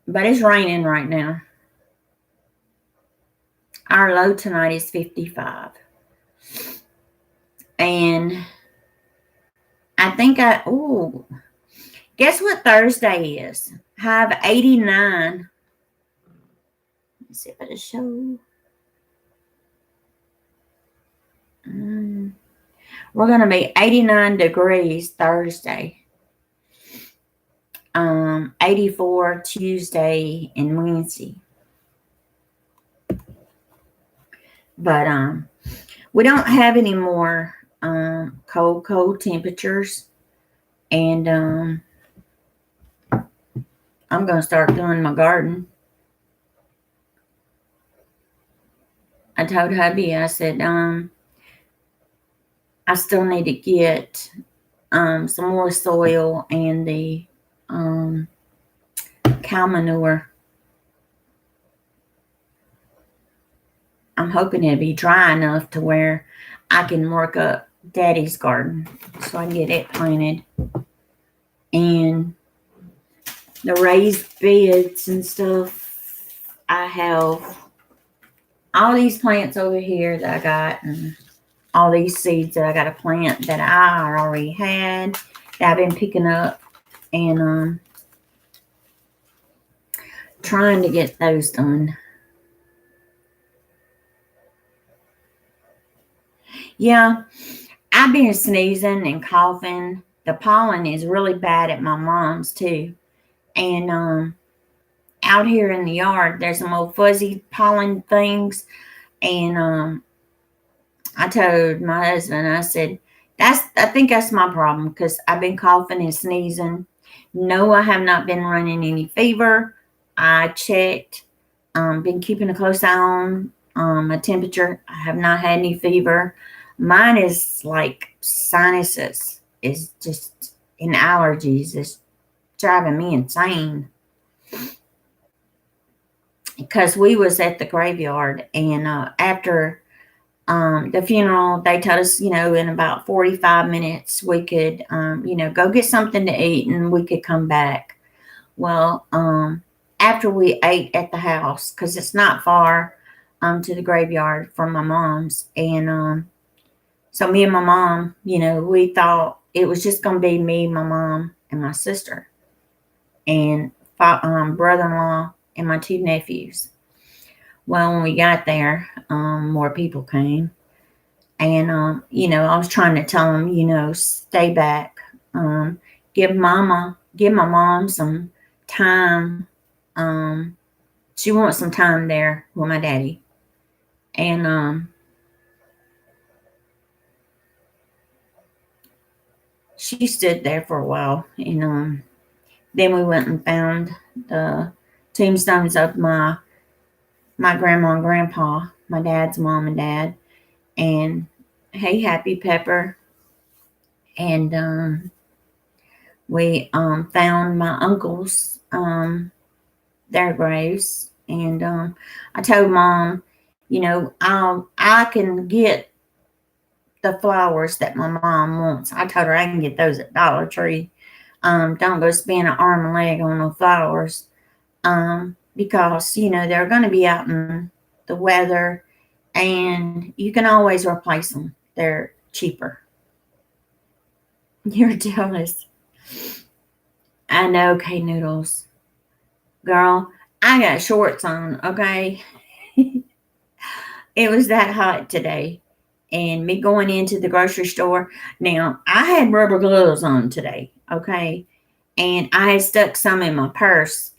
But it's raining right now. Our low tonight is 55. And I think guess what Thursday is? Have 89. Let's see if it'll show. We're going to be 89 degrees Thursday. 84 Tuesday and Wednesday. But We don't have any more cold temperatures, and I'm going to start doing my garden. I told hubby, I said, I still need to get some more soil and the um, cow manure. I'm hoping it'll be dry enough to where I can work up Daddy's garden so I can get it planted. And the raised beds and stuff, I have all these plants over here that I got, and all these seeds that I got to plant that I already had that I've been picking up, and trying to get those done. Yeah, I've been sneezing and coughing. The pollen is really bad at my mom's too. And out here in the yard, there's some old fuzzy pollen things. And I told my husband, I said, I think that's my problem because I've been coughing and sneezing. No, I have not been running any fever. I checked, been keeping a close eye on my temperature. I have not had any fever. Mine is like sinuses. It's just in allergies. It's driving me insane. Because we was at the graveyard, and after the funeral, they told us, in about 45 minutes we could, go get something to eat and we could come back. Well, after we ate at the house, because it's not far to the graveyard from my mom's, and so me and my mom, we thought it was just going to be me, my mom, and my sister, and brother-in-law, and my two nephews. Well, when we got there, more people came. And, I was trying to tell them, stay back. Give my mom some time. She wants some time there with my daddy. And she stood there for a while. And then we went and found the tombstones of my grandma and grandpa, my dad's mom and dad. And hey, Happy Pepper. And we found my uncles, their graves. And I told Mom, I can get the flowers that my mom wants. I told her I can get those at Dollar Tree. Don't go spend an arm and leg on no flowers, because they're going to be out in the weather, and you can always replace them. They're cheaper. You're jealous. I know, K Noodles. Girl, I got shorts on, okay? It was that hot today. And me going into the grocery store. Now, I had rubber gloves on today, okay? And I had stuck some in my purse,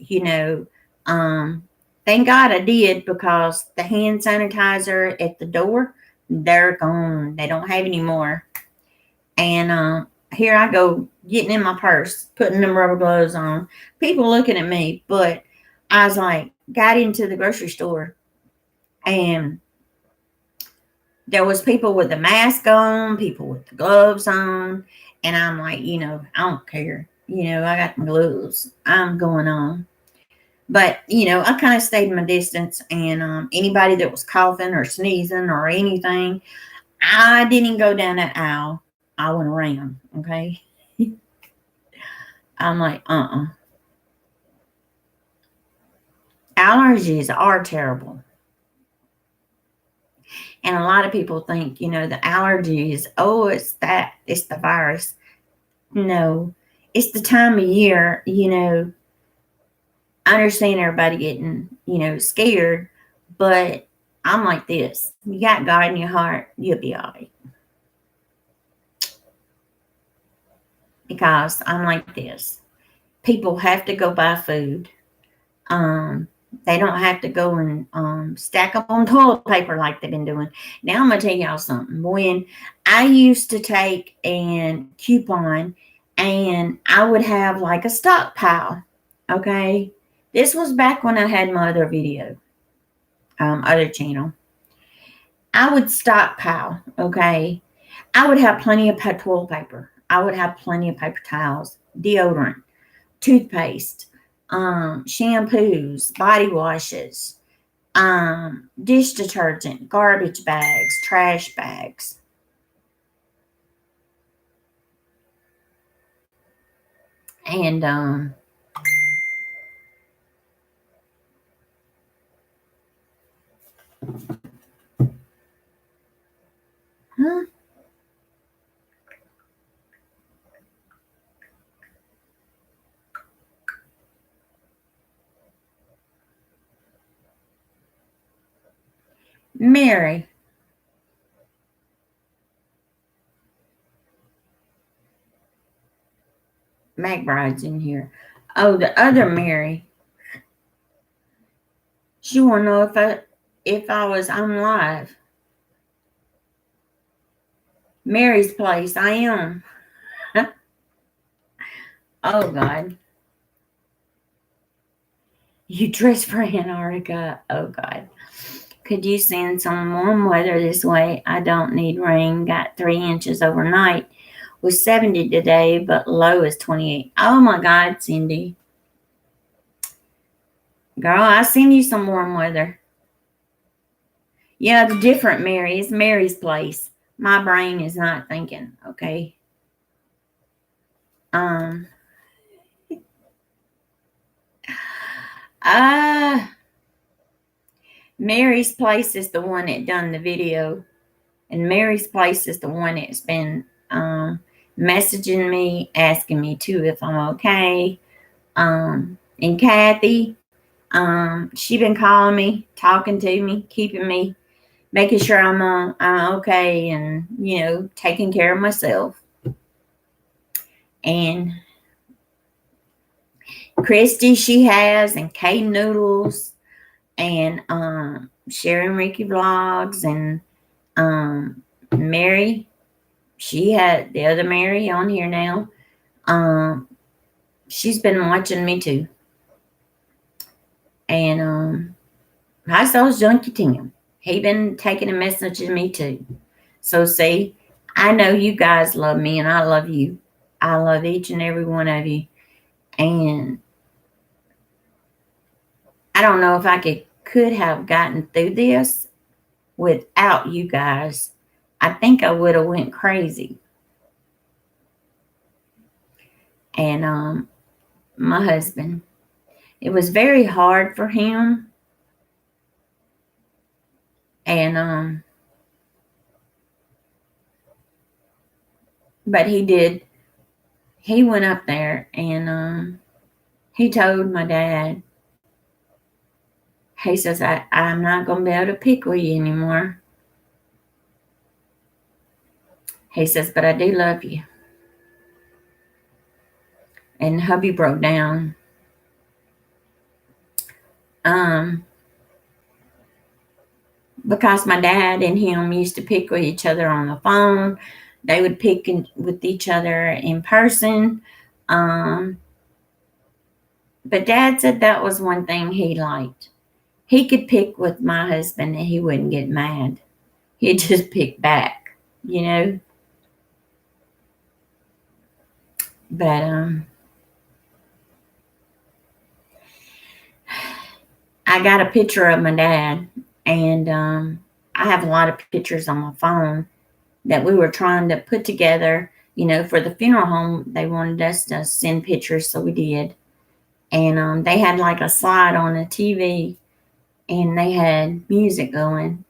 Thank God I did, because the hand sanitizer at the door, they're gone. They don't have any more. And here I go getting in my purse, putting them rubber gloves on. People looking at me, but I was like, got into the grocery store, and there was people with the mask on, people with the gloves on, and I'm like, I don't care. I got the gloves. I'm going on. But, I kind of stayed my distance, and anybody that was coughing or sneezing or anything, I didn't go down that aisle. I went around, okay? I'm like, Allergies are terrible. And a lot of people think, the allergies, oh, it's the virus. No, it's the time of year, I understand everybody getting, scared, but I'm like this. You got God in your heart, you'll be all right. Because I'm like this. People have to go buy food. They don't have to go and stack up on toilet paper like they've been doing. Now I'm gonna tell y'all something. When I used to take and coupon, and I would have like a stockpile. Okay, this was back when I had my other video, other channel. I would stockpile. Okay, I would have plenty of toilet paper. I would have plenty of paper towels, deodorant, toothpaste, shampoos, body washes, dish detergent, garbage bags, trash bags. And huh? Mary. McBride's in here. Oh, the other Mary. She wanna know if I was on live. Mary's place. I am. Oh God. You dress for Antarctica. Oh God. Could you send some warm weather this way? I don't need rain. Got 3 inches overnight. Was 70 today, but low is 28. Oh my God, Cindy. Girl, I send you some warm weather. Yeah, it's different, Mary. It's Mary's place. My brain is not thinking, okay? Um, uh, Mary's place is the one that done the video. And Mary's place is the one that's been messaging me, asking me too if I'm okay. And Kathy, she been calling me, talking to me, keeping me, making sure I'm okay, and taking care of myself. And Christy, she has, and K Noodles, and Sharon Ricky Vlogs, and Mary. She had the other Mary on here now. She's been watching me too. And I saw Junkie Tim. He been taking a message to me too. So see, I know you guys love me, and I love you. I love each and every one of you. And I don't know if I could have gotten through this without you guys. I think I would have went crazy. And my husband, it was very hard for him. And but he did. He went up there, and he told my dad. He says, I'm not going to be able to pick with you anymore. He says, but I do love you. And hubby broke down. Because my dad and him used to pick with each other on the phone. They would pick with each other in person. But Dad said that was one thing he liked. He could pick with my husband and he wouldn't get mad. He'd just pick back, But I got a picture of my dad, and I have a lot of pictures on my phone that we were trying to put together. For the funeral home, they wanted us to send pictures, so we did. And they had like a slide on the TV, and they had music going,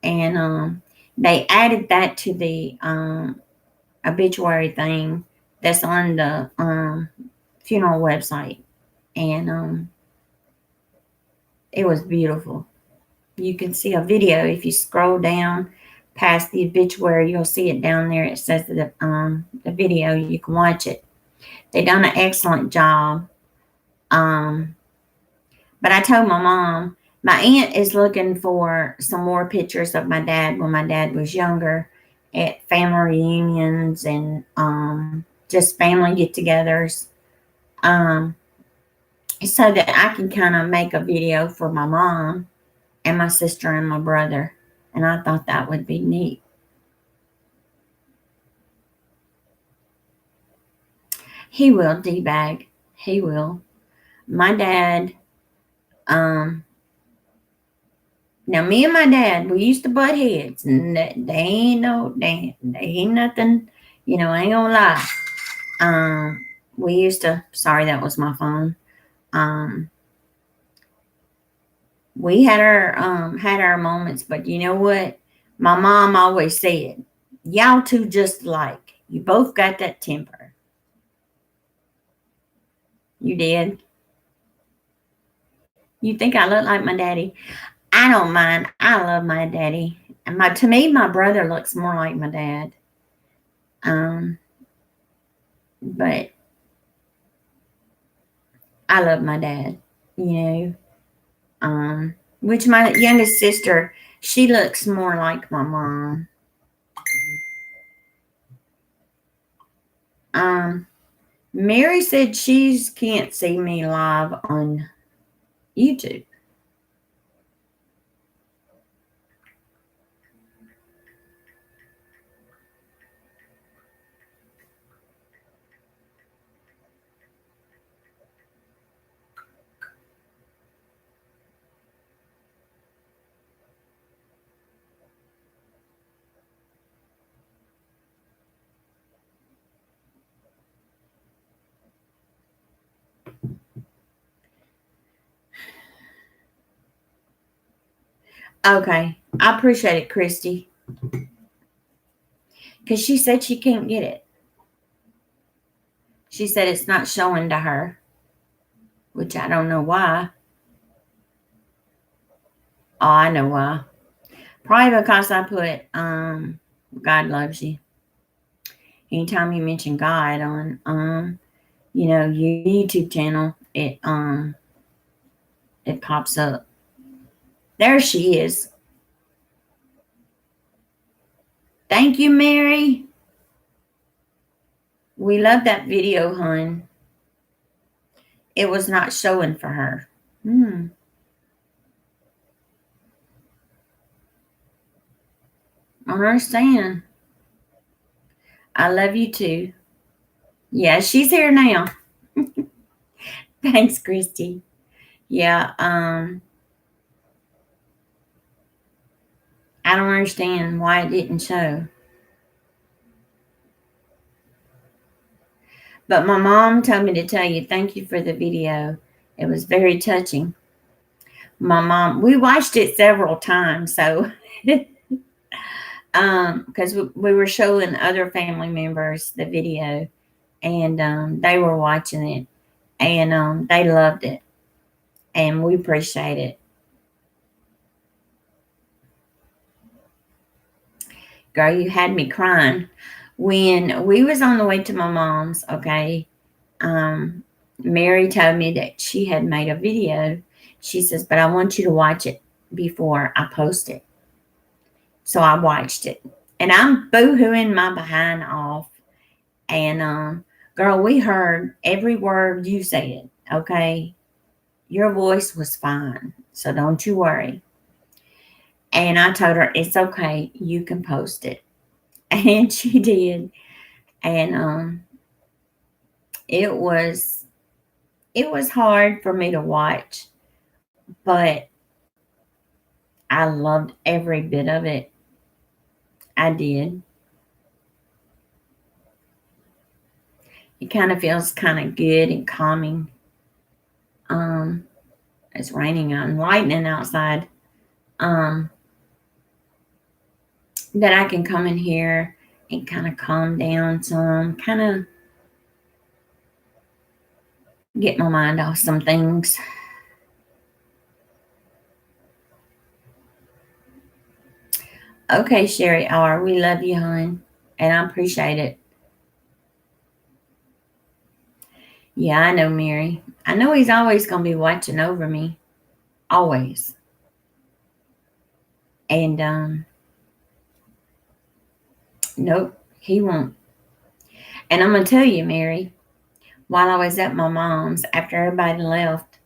and they added that to the obituary thing that's on the funeral website, and it was beautiful. You can see a video if you scroll down past the obituary. You'll see it down there. It says the video. You can watch it. They done an excellent job. But I told my mom, my aunt is looking for some more pictures of my dad when my dad was younger at family reunions and just family get togethers. Um, so that I can kind of make a video for my mom and my sister and my brother. And I thought that would be neat. He will, D-Bag. He will. My dad, um, now me and my dad, we used to butt heads. And they ain't nothing, I ain't gonna lie. Um, we used to, sorry, that was my phone. Um, we had our moments, but you know what? My mom always said, y'all two just alike. You both got that temper. You did. You think I look like my daddy? I don't mind. I love my daddy. And to me, my brother looks more like my dad. Um, but I love my dad. You know. Which my youngest sister, she looks more like my mom. Um, Mary said she can't see me live on YouTube. Okay, I appreciate it, Christy, because she said she can't get it. She said it's not showing to her, which I don't know why. Oh, I know why. Probably because I put God loves you. Anytime you mention God on your YouTube channel, it pops up. There she is. Thank you, Mary. We love that video, hun. It was not showing for her. I understand. I love you too. Yeah, she's here now. Thanks, Christy. Yeah, I don't understand why it didn't show. But my mom told me to tell you thank you for the video. It was very touching. My mom, we watched it several times, so because we were showing other family members the video, and they were watching it, and they loved it, and we appreciate it. Girl, you had me crying when we was on the way to my mom's. Okay, um, Mary told me that she had made a video. She says, "But I want you to watch it before I post it." So I watched it, and I'm boo-hooing my behind off. And girl, we heard every word you said. Okay, your voice was fine, so don't you worry. And I told her it's okay, you can post it, and she did. And it was hard for me to watch, but I loved every bit of it. I did. It kind of feels kind of good and calming. Um, it's raining out and lightning outside. Um, that I can come in here and kind of calm down some, kind of get my mind off some things. Okay, Sherry R., we love you, hon, and I appreciate it. Yeah, I know, Mary. I know he's always going to be watching over me. always. And nope, he won't. And I'm gonna tell you, Mary, while I was at my mom's, after everybody left,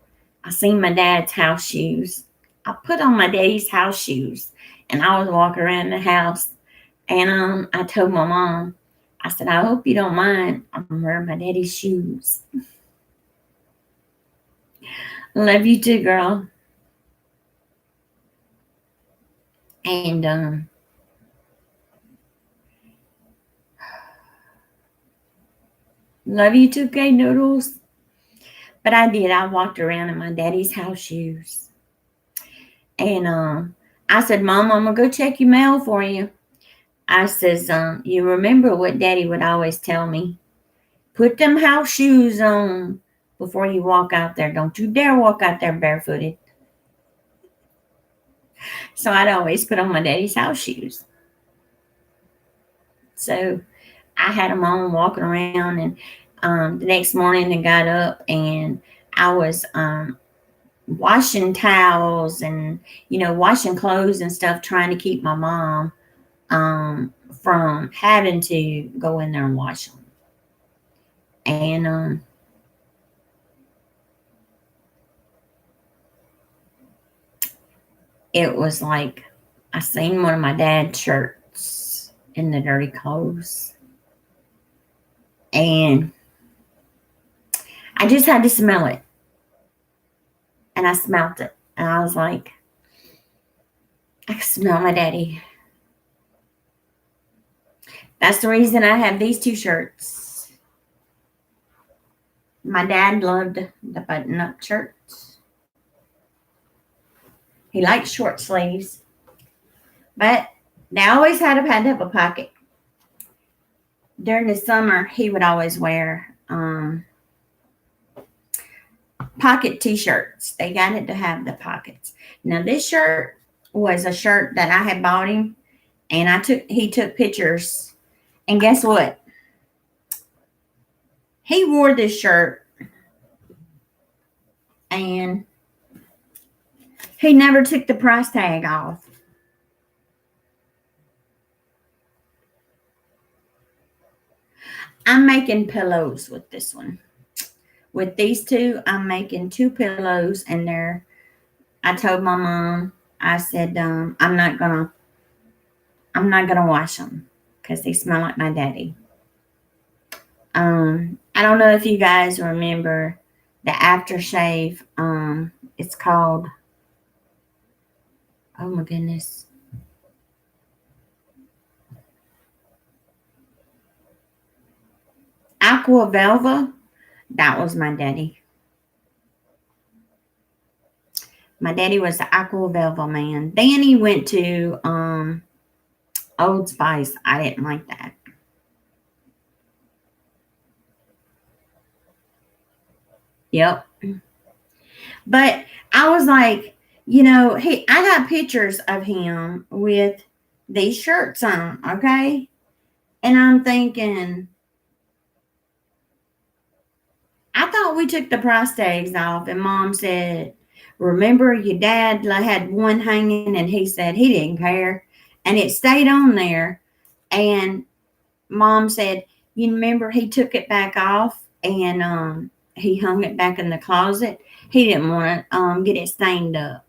I seen my dad's house shoes. I put on my daddy's house shoes, and I was walking around the house, and I told my mom, I said, I hope you don't mind. I'm wearing my daddy's shoes. Love you too, girl. And love you too, K Noodles. But I did. I walked around in my daddy's house shoes. And I said, Mom, I'm going to go check your mail for you. I says, you remember what Daddy would always tell me? Put them house shoes on before you walk out there. Don't you dare walk out there barefooted. So I'd always put on my daddy's house shoes. So I had them on walking around, and the next morning I got up and I was washing towels and, washing clothes and stuff, trying to keep my mom from having to go in there and wash them. And it was like I seen one of my dad's shirts in the dirty clothes, and I just had to smell it. And I smelt it, and I was like, I can smell my daddy. That's the reason I have these two shirts. My dad loved the button-up shirts. He liked short sleeves, but they always had to have a pocket. During the summer, he would always wear pocket t-shirts. They got it to have the pockets. Now this shirt was a shirt that I had bought him, and he took pictures, and guess what? He wore this shirt and he never took the price tag off. I'm making pillows with this one. With these two, I'm making 2 pillows, and I told my mom, I said, I'm not gonna wash them because they smell like my daddy. I don't know if you guys remember the aftershave. It's called, oh my goodness, Aqua Velva. That was my daddy. My daddy was the Aqua Velva man. Then he went to Old Spice. I didn't like that. Yep. But I was like, I got pictures of him with these shirts on, okay? And I'm thinking, I thought we took the price tags off, and Mom said, remember your dad had one hanging, and he said he didn't care, and it stayed on there. And Mom said, you remember he took it back off, and he hung it back in the closet. He didn't want to get it stained up.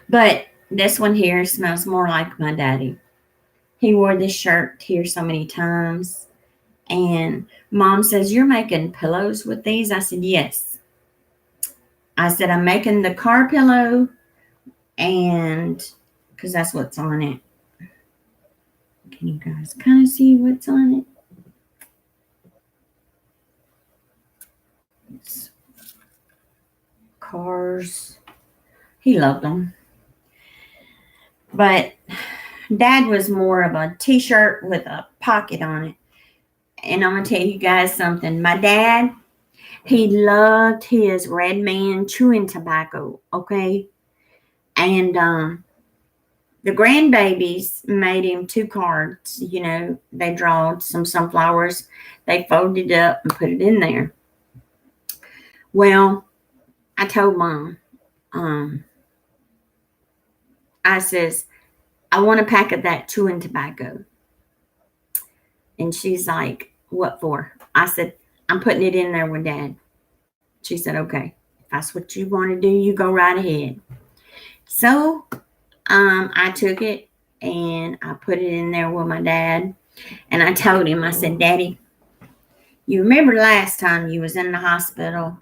But this one here smells more like my daddy. He wore this shirt here so many times. And Mom says, you're making pillows with these? I said, yes. I said, I'm making the car pillow, and because that's what's on it. Can you guys kind of see what's on it? It's cars. He loved them. But Dad was more of a t-shirt with a pocket on it. And I'm going to tell you guys something. My dad, he loved his Red Man chewing tobacco, okay? And The grandbabies made him 2 cards. They drawed some sunflowers. They folded it up and put it in there. Well, I told Mom, I says, I want a pack of that chewing tobacco. And she's like, what for? I said, I'm putting it in there with Dad. She said, okay. If that's what you want to do, you go right ahead. So I took it and I put it in there with my dad. And I told him, I said, Daddy, you remember last time you was in the hospital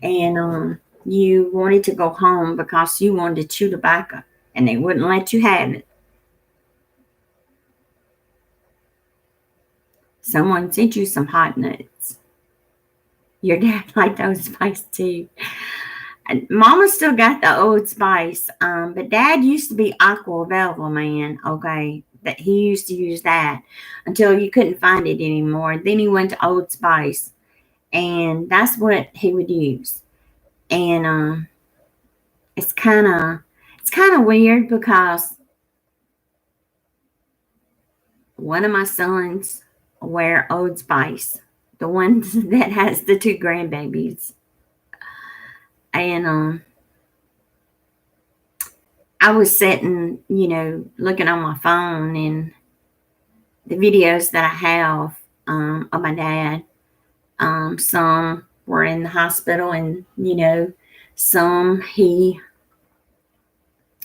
and you wanted to go home because you wanted to chew tobacco and they wouldn't let you have it. Someone sent you some hot nuts. Your dad liked Old Spice too. And Mama still got the Old Spice, but Dad used to be Aqua Velva Man, okay? That he used to use that until you couldn't find it anymore. Then he went to Old Spice, and that's what he would use. And it's kind of weird because one of my sons wear Old Spice, the one that has the 2 grandbabies. And I was sitting, looking on my phone and the videos that I have of my dad. Some were in the hospital, and some he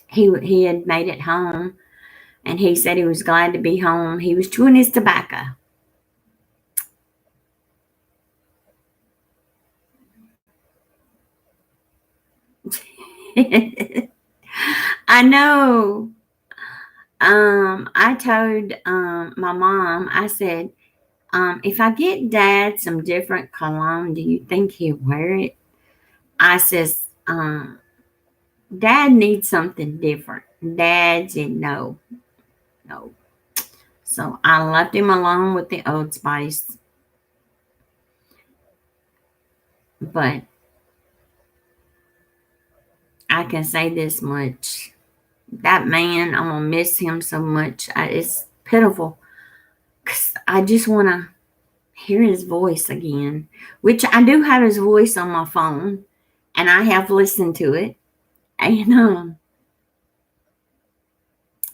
had made it home, and he said he was glad to be home. He was chewing his tobacco. I know. I told my mom, I said, if I get Dad some different cologne, do you think he'll wear it? I says, Dad needs something different. Dad said no. So I left him alone with the Old Spice. But I can say this much. That man, I'm going to miss him so much. It's pitiful. 'Cause I just want to hear his voice again, which I do have his voice on my phone, and I have listened to it. And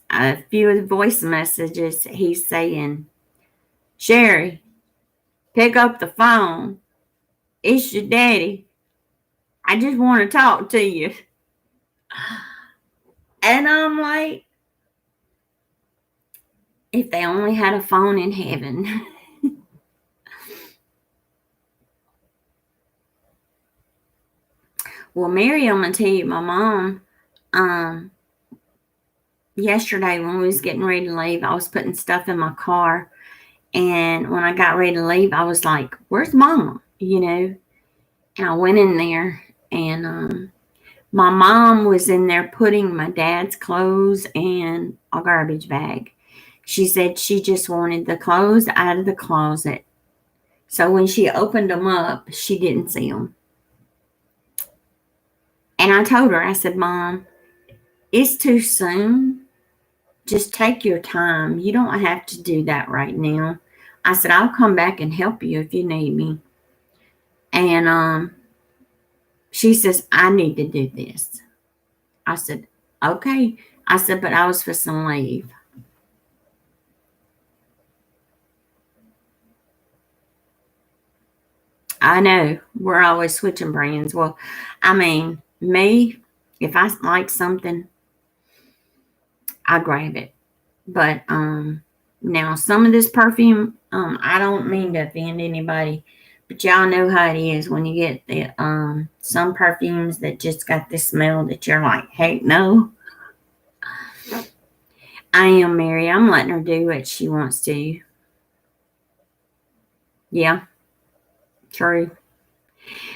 a few of the voice messages, he's saying, Sherry, pick up the phone. It's your daddy. I just want to talk to you. And I'm like, if they only had a phone in heaven. Well, Mary, I'm going to tell you, my mom, yesterday when we was getting ready to leave, I was putting stuff in my car. And when I got ready to leave, I was like, where's Mama? And I went in there, and my mom was in there putting my dad's clothes in a garbage bag. She said she just wanted the clothes out of the closet. So when she opened them up, she didn't see them. And I told her, I said, Mom, it's too soon. Just take your time. You don't have to do that right now. I said, I'll come back and help you if you need me. And she says, I need to do this. I said, okay. I said, but I was for some leave. I know we're always switching brands. Well, I mean, me, if I like something, I grab it. But now some of this perfume, I don't mean to offend anybody, but y'all know how it is when you get the some perfumes that just got this smell that you're like, hey, no. I am Mary. I'm letting her do what she wants to. Yeah, true.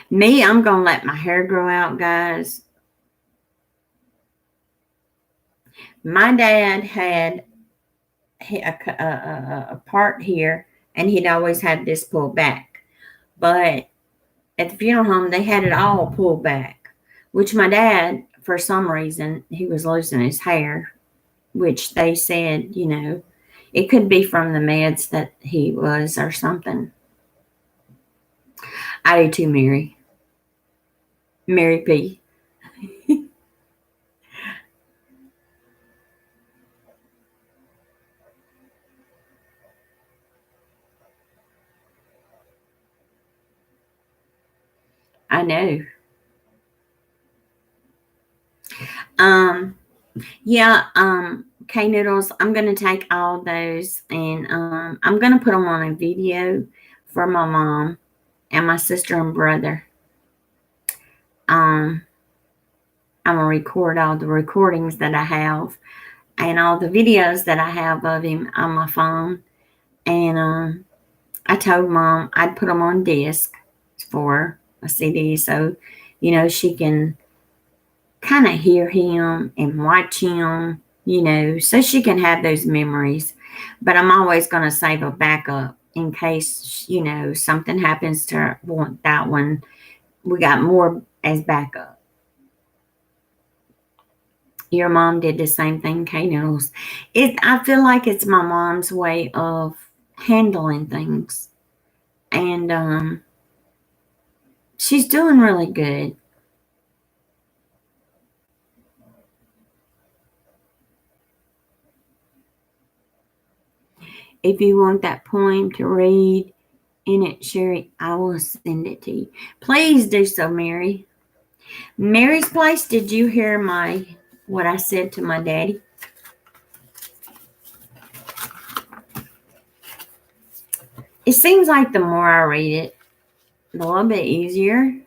Me, I'm going to let my hair grow out, guys. My dad had a part here, and he'd always had this pulled back. But at the funeral home, they had it all pulled back, which my dad, for some reason, he was losing his hair. which they said, it could be from the meds that he was or something. I do too, Mary. Mary P. I know. Um, yeah, K Noodles, I'm going to take all those and I'm going to put them on a video for my mom and my sister and brother. Um, I'm going to record all the recordings that I have and all the videos that I have of him on my phone. And I told Mom I'd put them on disc for a CD so, she can kind of hear him and watch him, so she can have those memories. But I'm always going to save a backup in case, something happens to that one. We got more as backup. Your mom did the same thing, K Noodles. I feel like it's my mom's way of handling things. And she's doing really good. If you want that poem to read in it, Sherry, I will send it to you. Please do so, Mary. Mary's Place, did you hear what I said to my daddy? It seems like the more I read it, a little bit easier.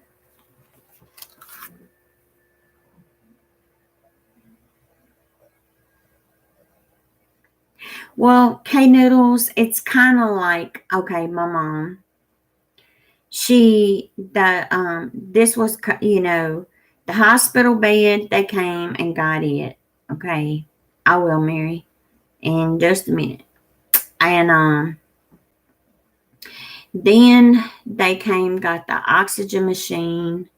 Well, K Noodles, it's kind of like, okay, my mom, this was, the hospital bed, they came and got it. Okay, I will, Mary, in just a minute. And then they came, got the oxygen machine,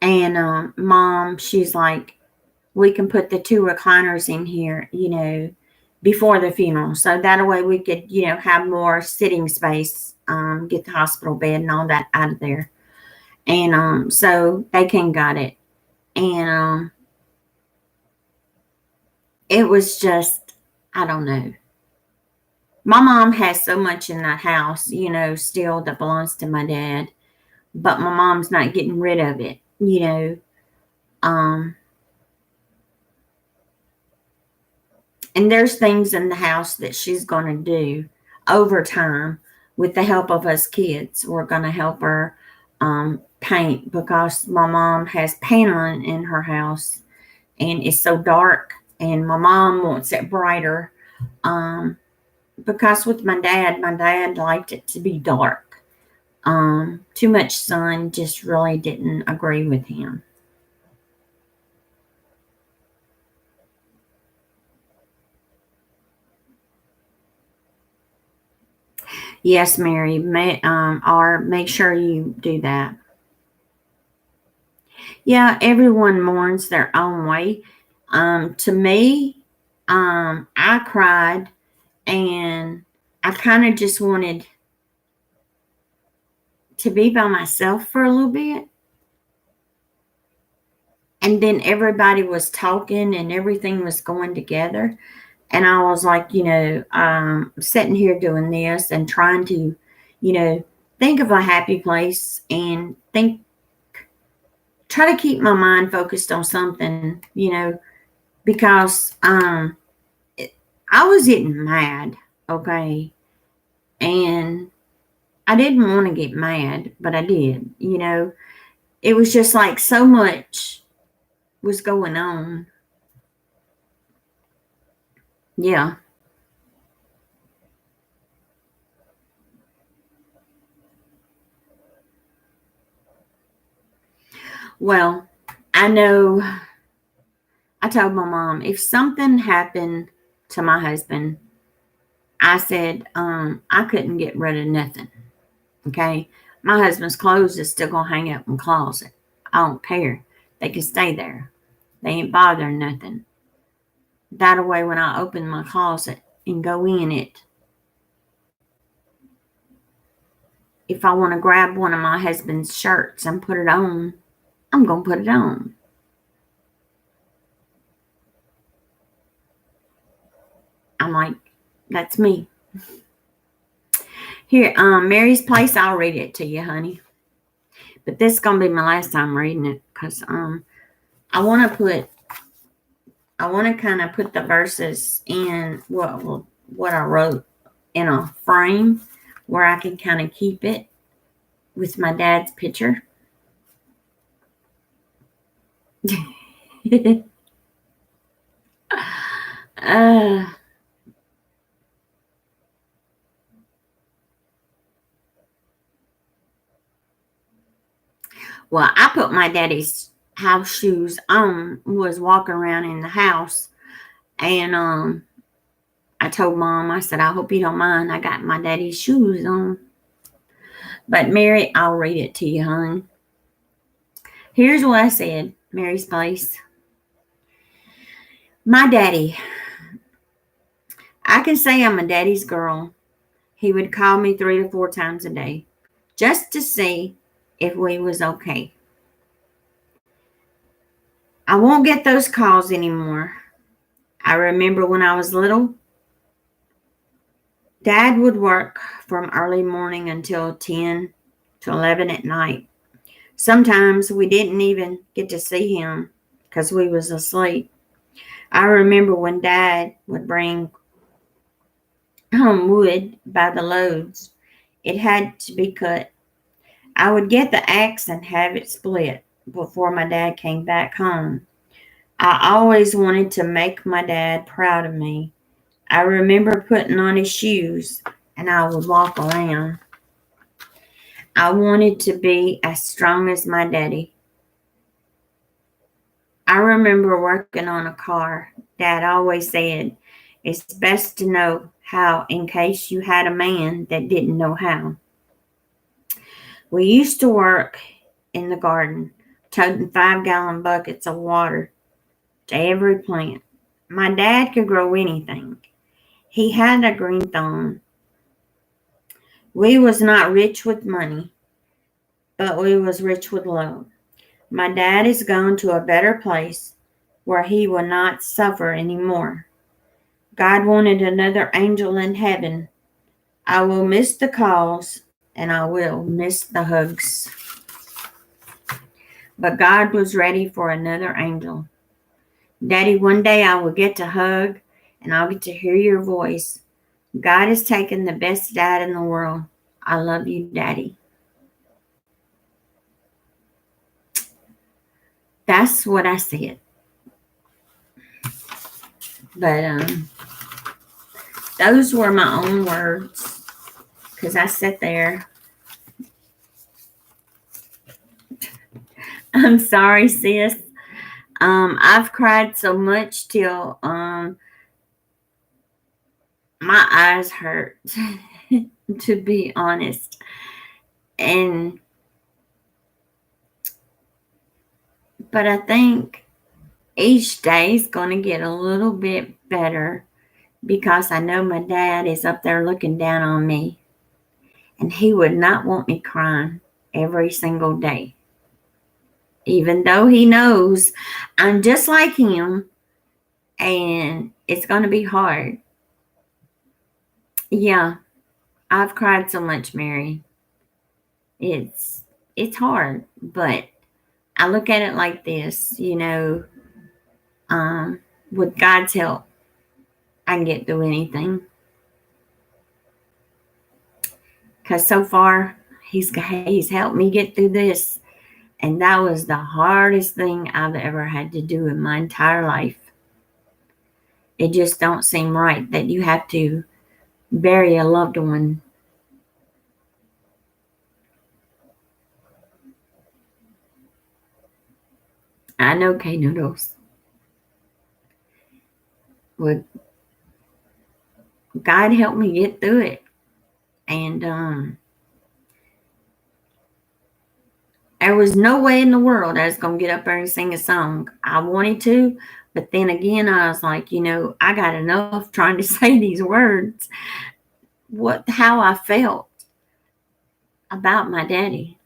and Mom, she's like, we can put the 2 recliners in here, before the funeral. So that way we could, have more sitting space, get the hospital bed and all that out of there. And so they came, got it. And it was just, I don't know. My mom has so much in that house, still that belongs to my dad. But my mom's not getting rid of it, Um, and there's things in the house that she's going to do over time with the help of us kids. We're going to help her paint because my mom has paneling in her house and it's so dark. And my mom wants it brighter because with my dad liked it to be dark. Too much sun just really didn't agree with him. Yes, Mary, make sure you do that. Yeah, everyone mourns their own way. To me, I cried and I kind of just wanted to be by myself for a little bit. And then everybody was talking and everything was going together. And I was like, sitting here doing this and trying to, think of a happy place and try to keep my mind focused on something, because I was getting mad, okay? And I didn't want to get mad, but I did, It was just like so much was going on. Yeah. Well, I know I told my mom if something happened to my husband, I said I couldn't get rid of nothing. Okay. My husband's clothes is still gonna hang up in the closet. I don't care. They can stay there. They ain't bothering nothing. That way, when I open my closet and go in it, if I want to grab one of my husband's shirts and put it on, I'm going to put it on. I'm like, that's me. Here, Mary's Place, I'll read it to you, honey. But this is going to be my last time reading it because I want to kind of put the verses in what I wrote in a frame where I can kind of keep it with my dad's picture. uh, well, I put my daddy's house shoes on, was walking around in the house, and I told Mom, I said, I hope you don't mind. I got my daddy's shoes on. But Mary, I'll read it to you, hon. Here's what I said, Mary's Place. My daddy. I can say I'm a daddy's girl. He would call me 3 to 4 times a day just to see if we was okay. I won't get those calls anymore. I remember when I was little, Dad would work from early morning until 10 to 11 at night. Sometimes we didn't even get to see him because we was asleep. I remember when Dad would bring home wood by the loads. It had to be cut. I would get the axe and have it split before my dad came back home. I always wanted to make my dad proud of me. I remember putting on his shoes and I would walk around. I wanted to be as strong as my daddy. I remember working on a car. Dad always said, it's best to know how in case you had a man that didn't know how. We used to work in the garden, toting 5-gallon buckets of water to every plant. My dad could grow anything. He had a green thumb. We was not rich with money, but we was rich with love. My dad is gone to a better place where he will not suffer anymore. God wanted another angel in heaven. I will miss the calls and I will miss the hugs. But God was ready for another angel. Daddy, one day I will get to hug and I'll get to hear your voice. God has taken the best dad in the world. I love you, Daddy. That's what I said. But those were my own words because I sat there. I'm sorry, sis. I've cried so much till my eyes hurt, to be honest. But I think each day is going to get a little bit better because I know my dad is up there looking down on me, and he would not want me crying every single day. Even though he knows I'm just like him and it's going to be hard. Yeah, I've cried so much, Mary. It's hard, but I look at it like this, with God's help, I can get through anything. Because so far, he's helped me get through this. And that was the hardest thing I've ever had to do in my entire life. It just don't seem right that you have to bury a loved one. I know, K Noodles. Would God help me get through it? And there was no way in the world I was going to get up there and sing a song. I wanted to, But then again, I was like, I got enough trying to say these words. How I felt about my daddy.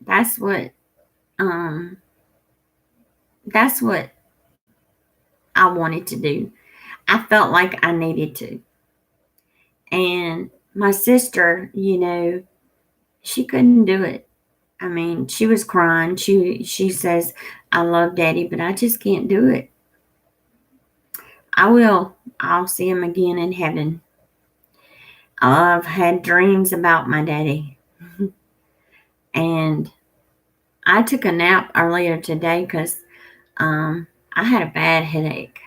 That's what um that's what I wanted to do. I felt like I needed to. And my sister, she couldn't do it. I mean, she was crying. She says, "I love Daddy, but I just can't do it." I will. I'll see him again in heaven. I've had dreams about my daddy. And I took a nap earlier today because I had a bad headache.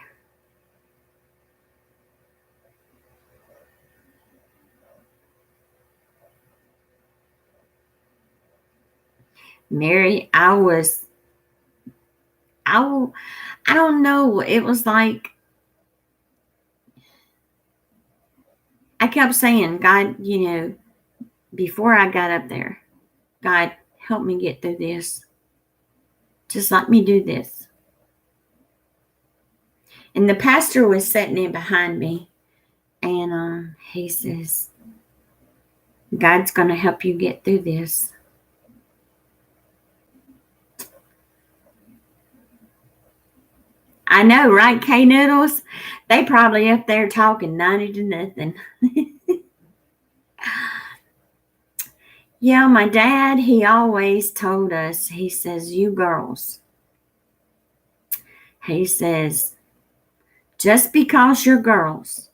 Mary, I, I don't know. It was like I kept saying, God, before I got up there, God, help me get through this. Just let me do this. And the pastor was sitting in behind me, and he says, God's going to help you get through this. I know, right, K Noodles? They probably up there talking 90 to nothing. Yeah, my dad, he always told us, he says, you girls, he says, just because you're girls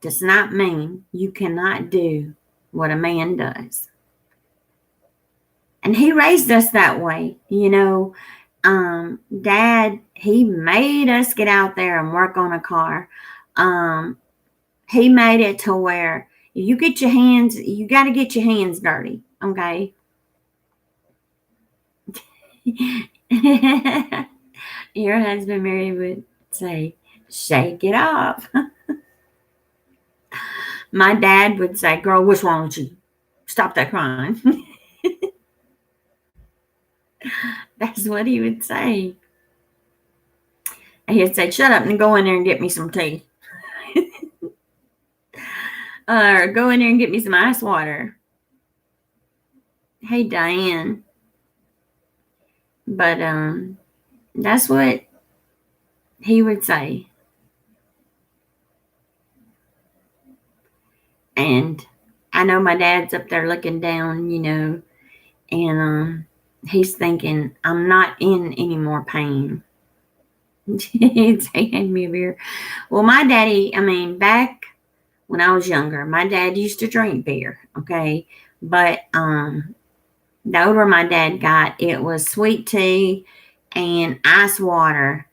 does not mean you cannot do what a man does. And he raised us that way. Dad, he made us get out there and work on a car. He made it to where you got to get your hands dirty, okay? Your husband, Mary, would say, shake it off. My dad would say, girl, what's wrong with you? Stop that crying. That's what he would say. And he'd say, shut up and go in there and get me some tea. Or go in there and get me some ice water. Hey, Diane. But that's what he would say. And I know my dad's up there looking down, and he's thinking, I'm not in any more pain. He's handing me a beer. Well, my daddy, back when I was younger, my dad used to drink beer, okay? But the older my dad got, it was sweet tea and ice water,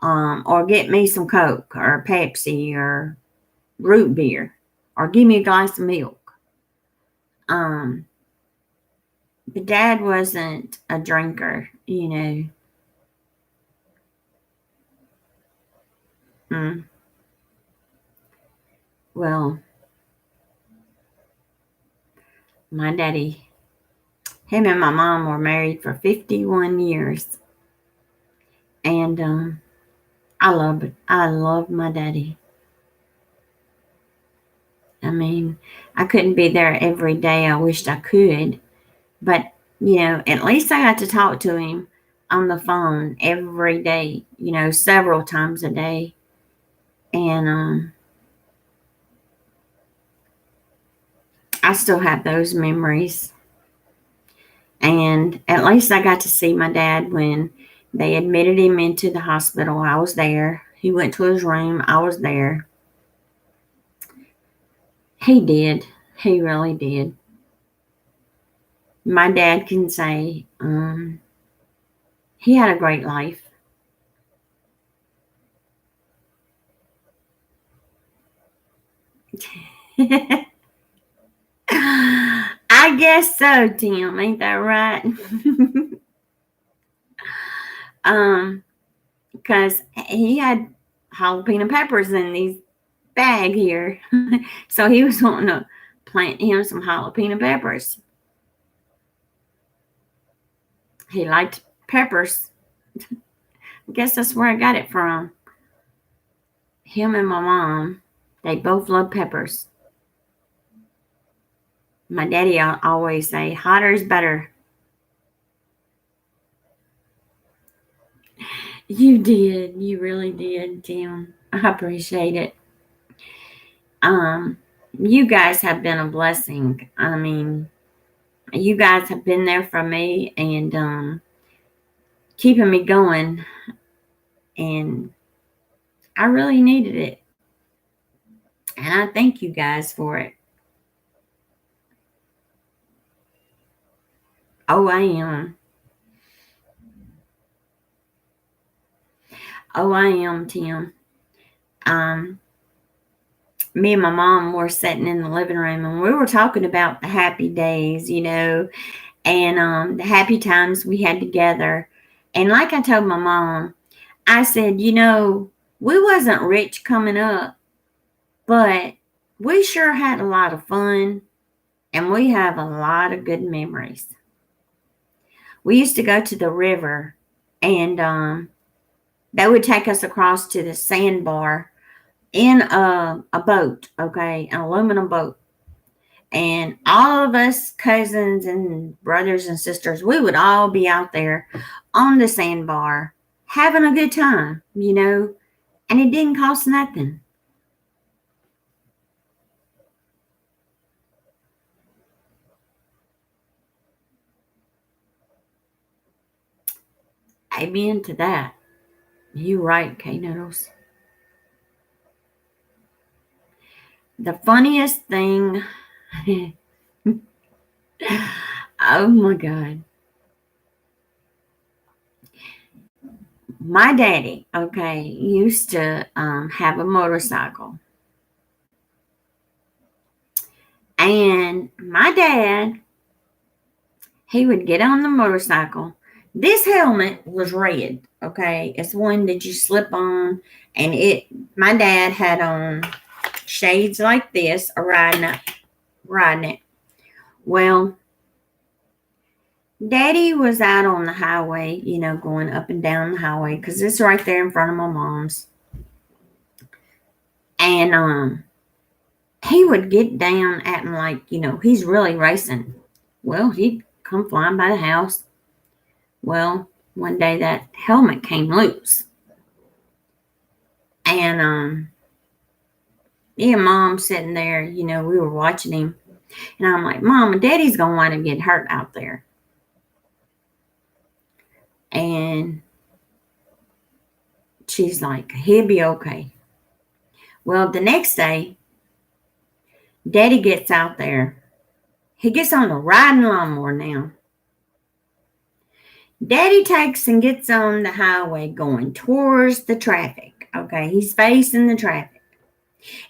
or get me some Coke or Pepsi or root beer, or give me a glass of milk. But Dad wasn't a drinker, Mm. Well, my daddy, him and my mom were married for 51 years. And I love it. I love my daddy. I couldn't be there every day. I wished I could. But, at least I got to talk to him on the phone every day, several times a day. And I still have those memories. And at least I got to see my dad when they admitted him into the hospital. I was there. He went to his room. I was there. He did. He really did. My dad can say he had a great life. I guess so, Tim. Ain't that right? Because he had jalapeno peppers in these bag here. So he was wanting to plant him some jalapeno peppers. He liked peppers. I guess that's where I got it from. Him and my mom, they both love peppers. My daddy always say, hotter is better. You did. You really did, Tim. I appreciate it. Um, you guys have been a blessing. I mean, you guys have been there for me and keeping me going, and I really needed it. And I thank you guys for it. Oh, I am. Oh, I am, Tim. Um, Me and my mom were sitting in the living room and we were talking about the happy days, and the happy times we had together. And like I told my mom, I said, we wasn't rich coming up, but we sure had a lot of fun and we have a lot of good memories. We used to go to the river and they would take us across to the sandbar in a boat, okay, an aluminum boat. And all of us cousins and brothers and sisters, we would all be out there on the sandbar having a good time, and it didn't cost nothing. Amen to that. You right, K Noodles. The funniest thing, oh my God. My daddy, okay, used to have a motorcycle. And my dad, he would get on the motorcycle. This helmet was red, okay? It's one that you slip on, and my dad had on shades like this, riding it. Well, Daddy was out on the highway, going up and down the highway because it's right there in front of my mom's. And he would get down acting like, he's really racing. Well, he'd come flying by the house. Well, one day that helmet came loose. And me and Mom sitting there, we were watching him. And I'm like, Mom, Daddy's going to want to get hurt out there. And she's like, he'll be okay. Well, the next day, Daddy gets out there. He gets on the riding lawnmower now. Daddy takes and gets on the highway going towards the traffic. Okay, he's facing the traffic.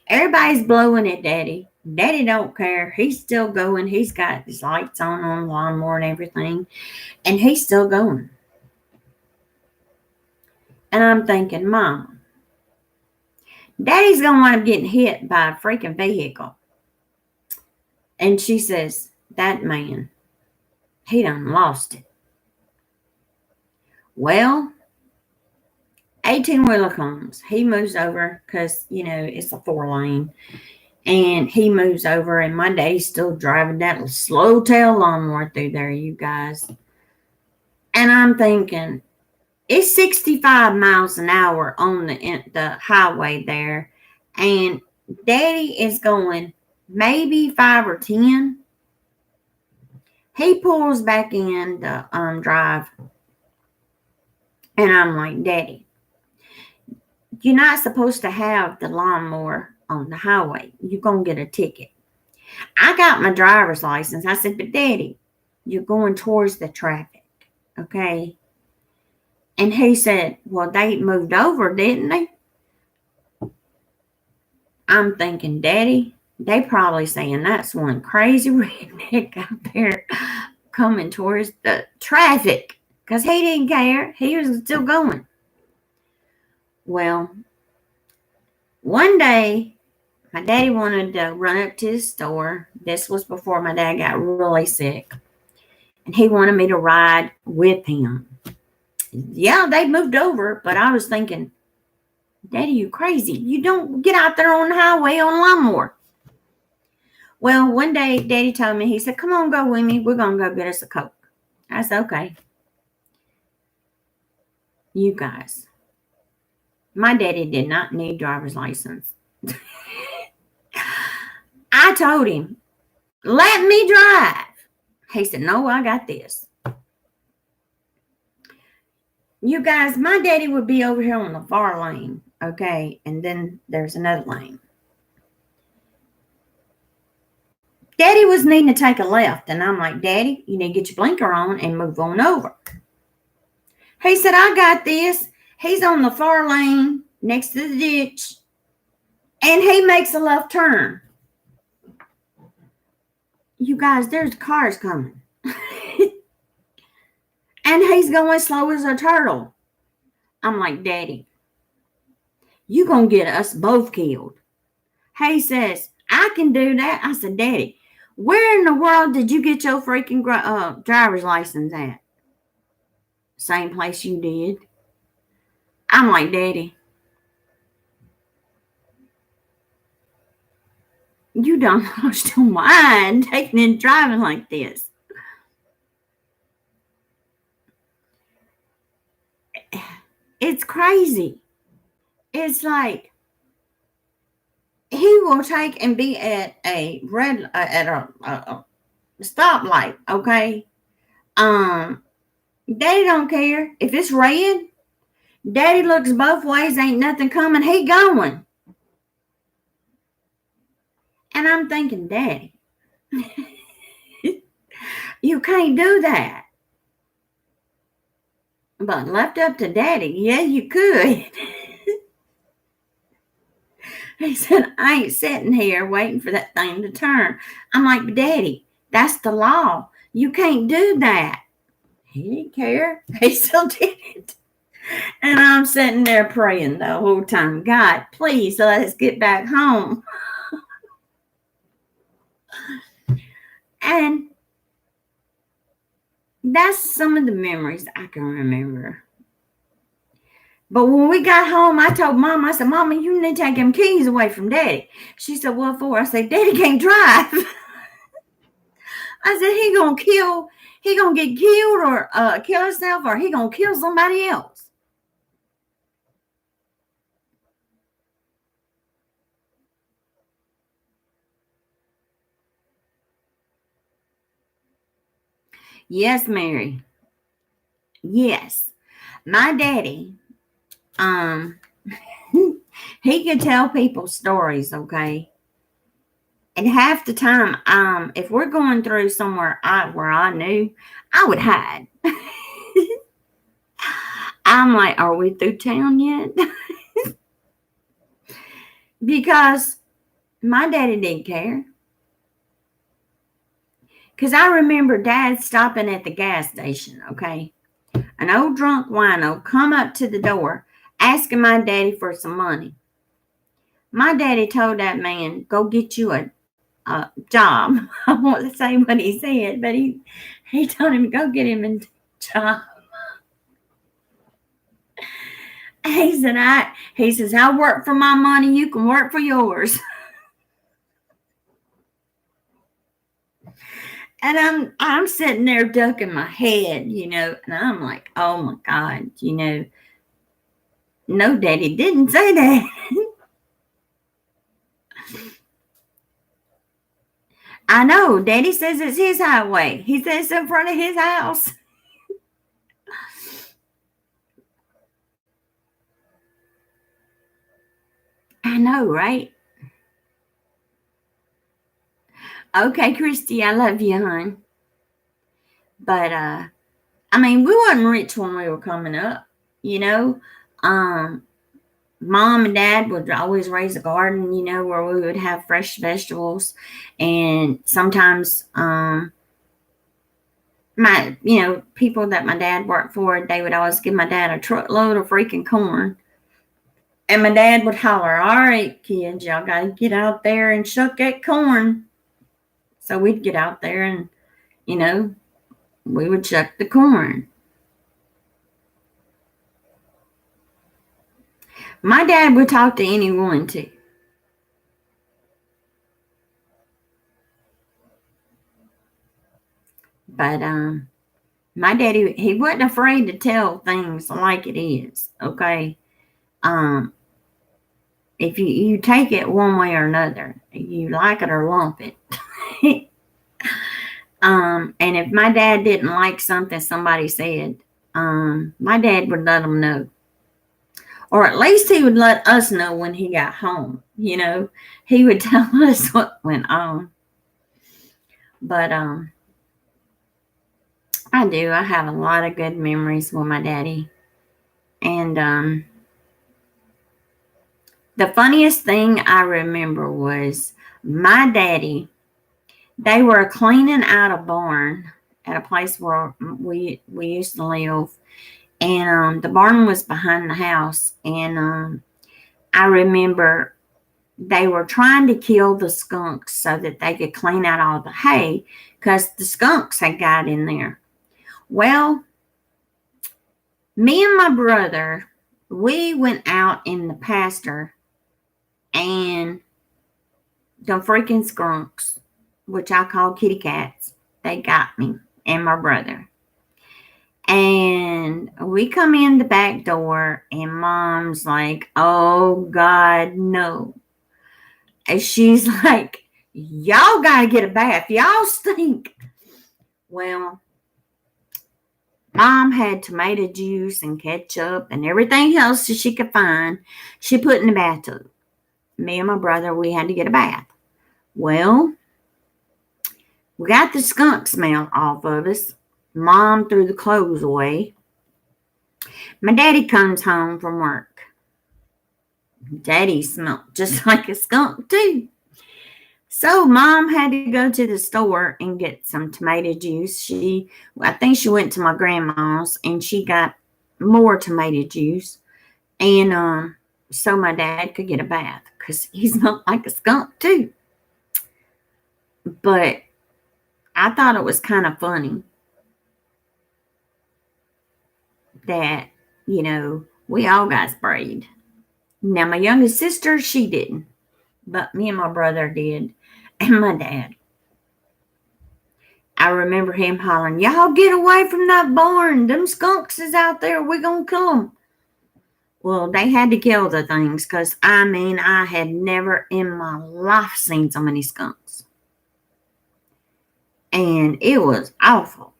Everybody's blowing at Daddy. Daddy don't care. He's still going. He's got his lights on the lawnmower and everything. And he's still going. And I'm thinking, Mom, Daddy's going to wind up getting hit by a freaking vehicle. And she says, that man, he done lost it. Well, 18-wheeler comes. He moves over because, it's a 4-lane. And he moves over, and my daddy's still driving that slow tail lawnmower through there, you guys. And I'm thinking, it's 65 miles an hour on the highway there. And Daddy is going maybe 5 or 10. He pulls back in the drive. And I'm like, Daddy, you're not supposed to have the lawnmower on the highway. You're going to get a ticket. I got my driver's license. I said, but Daddy, you're going towards the traffic, okay? And he said, well, they moved over, didn't they? I'm thinking, Daddy, they probably saying that's one crazy redneck out there coming towards the traffic because he didn't care. He was still going. Well, one day, my daddy wanted to run up to the store. This was before my dad got really sick. And he wanted me to ride with him. Yeah, they moved over, but I was thinking, Daddy, you crazy. You don't get out there on the highway on a lawnmower. Well, one day, Daddy told me, he said, come on, go with me. We're going to go get us a Coke. I said, okay. You guys, my daddy did not need driver's license. I told him, let me drive. He said, no, I got this. You guys, my daddy would be over here on the far lane, okay? And then there's another lane. Daddy was needing to take a left, and I'm like, Daddy, you need to get your blinker on and move on over. He said, I got this. He's on the far lane next to the ditch, and he makes a left turn. You guys, there's cars coming. And he's going slow as a turtle. I'm like, Daddy, you gonna get us both killed. He says, I can do that. I said, Daddy, where in the world did you get your freaking driver's license at? Same place you did. I'm like, Daddy, you don't lost your mind taking and driving like this. It's crazy. It's like he will take and be at a red at a stoplight, okay? Daddy don't care if it's red. Daddy looks both ways, ain't nothing coming. He going, and I'm thinking, Daddy, you can't do that. But left up to Daddy, yeah, you could. He said, I ain't sitting here waiting for that thing to turn. I'm like, Daddy, that's the law. You can't do that. He didn't care. He still did it. And I'm sitting there praying the whole time, God, please let us get back home. And that's some of the memories I can remember. But when we got home, I told Mom, I said, Mama, you need to take them keys away from Daddy. She said, what for? I said, Daddy can't drive. I said, he gonna get killed or kill himself, or he gonna kill somebody else. Yes, Mary. Yes. My daddy, he could tell people stories, okay? And half the time, if we're going through somewhere where I knew, I would hide. I'm like, are we through town yet? Because my daddy didn't care. Because I remember Dad stopping at the gas station, okay? An old drunk wino come up to the door asking my daddy for some money. My daddy told that man, go get you a job. I won't say what he said, but he told him to go get him a job. He says, I work for my money, you can work for yours. And I'm sitting there ducking my head, and I'm like, oh my God, no, Daddy didn't say that. I know, Daddy says it's his highway. He says it's in front of his house. I know, right? Okay, Christy, I love you, hon. But, we wasn't rich when we were coming up, Mom and Dad would always raise a garden, where we would have fresh vegetables. And sometimes, people that my dad worked for, they would always give my dad a truckload of freaking corn. And my dad would holler, all right, kids, y'all got to get out there and shuck that corn. So we'd get out there and, we would shuck the corn. My dad would talk to anyone too. But my daddy, he wasn't afraid to tell things like it is. Okay. Um, if you take it one way or another, you like it or lump it. And if my dad didn't like something somebody said, my dad would let them know, or at least he would let us know when he got home. He would tell us what went on. But I do. I have a lot of good memories with my daddy, and the funniest thing I remember was my daddy. They were cleaning out a barn at a place where we used to live, and the barn was behind the house. And I remember they were trying to kill the skunks so that they could clean out all the hay because the skunks had got in there. Well, me and my brother, we went out in the pasture, and the freaking skunks, which I call kitty cats, they got me and my brother. And we come in the back door, and mom's like, "Oh God, no." And she's like, "Y'all got to get a bath. Y'all stink." Well, mom had tomato juice and ketchup and everything else that she could find. She put in the bathtub. Me and my brother, we had to get a bath. Well, we got the skunk smell off of us. Mom threw the clothes away. My daddy comes home from work. Daddy smelled just like a skunk, too. So mom had to go to the store and get some tomato juice. I think she went to my grandma's and she got more tomato juice. And so my dad could get a bath because he smelled like a skunk, too. But I thought it was kind of funny that, we all got sprayed. Now, my youngest sister, she didn't, but me and my brother did, and my dad. I remember him hollering, "Y'all get away from that barn. Them skunks is out there. We're going to kill them." Well, they had to kill the things because, I had never in my life seen so many skunks. And it was awful.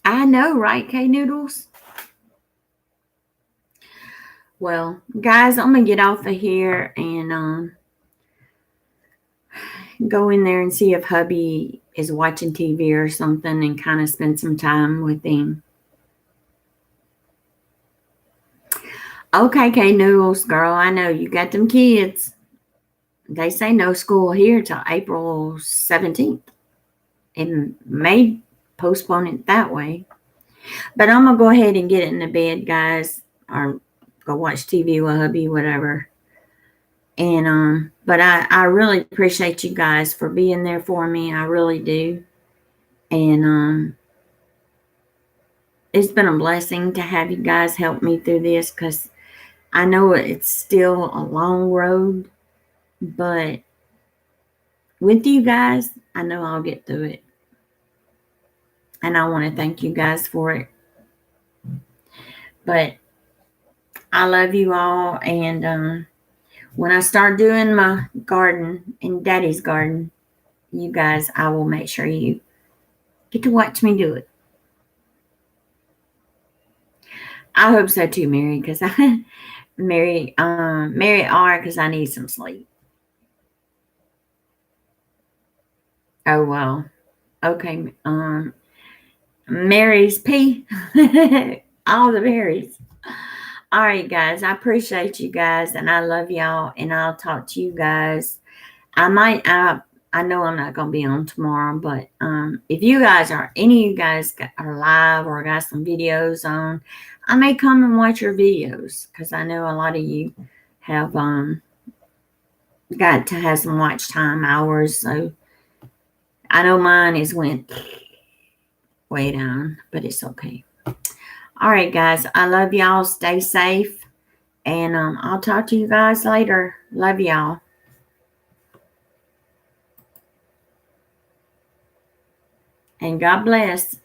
I know, right, K Noodles? Well, guys, I'm going to get off of here and go in there and see if hubby is watching TV or something and kind of spend some time with him. Okay, K Noodles, girl, I know you got them kids. They say no school here till April 17th. It may postpone it that way. But I'm going to go ahead and get it in the bed, guys, or go watch TV with hubby, whatever. And but I really appreciate you guys for being there for me. I really do. And it's been a blessing to have you guys help me through this because I know it's still a long road, but with you guys, I know I'll get through it. And I want to thank you guys for it. But I love you all. And when I start doing my garden in Daddy's garden, you guys, I will make sure you get to watch me do it. I hope so too, Mary, because Mary R, because I need some sleep. Oh well, okay. Mary's P, all the berries. All right, guys. I appreciate you guys, and I love y'all. And I'll talk to you guys. I might. I know I'm not gonna be on tomorrow, but if you guys are any of you guys are live or got some videos on, I may come and watch your videos because I know a lot of you have got to have some watch time hours. So I know mine is went way down, but it's okay. All right, guys. I love y'all. Stay safe. And I'll talk to you guys later. Love y'all. And God bless.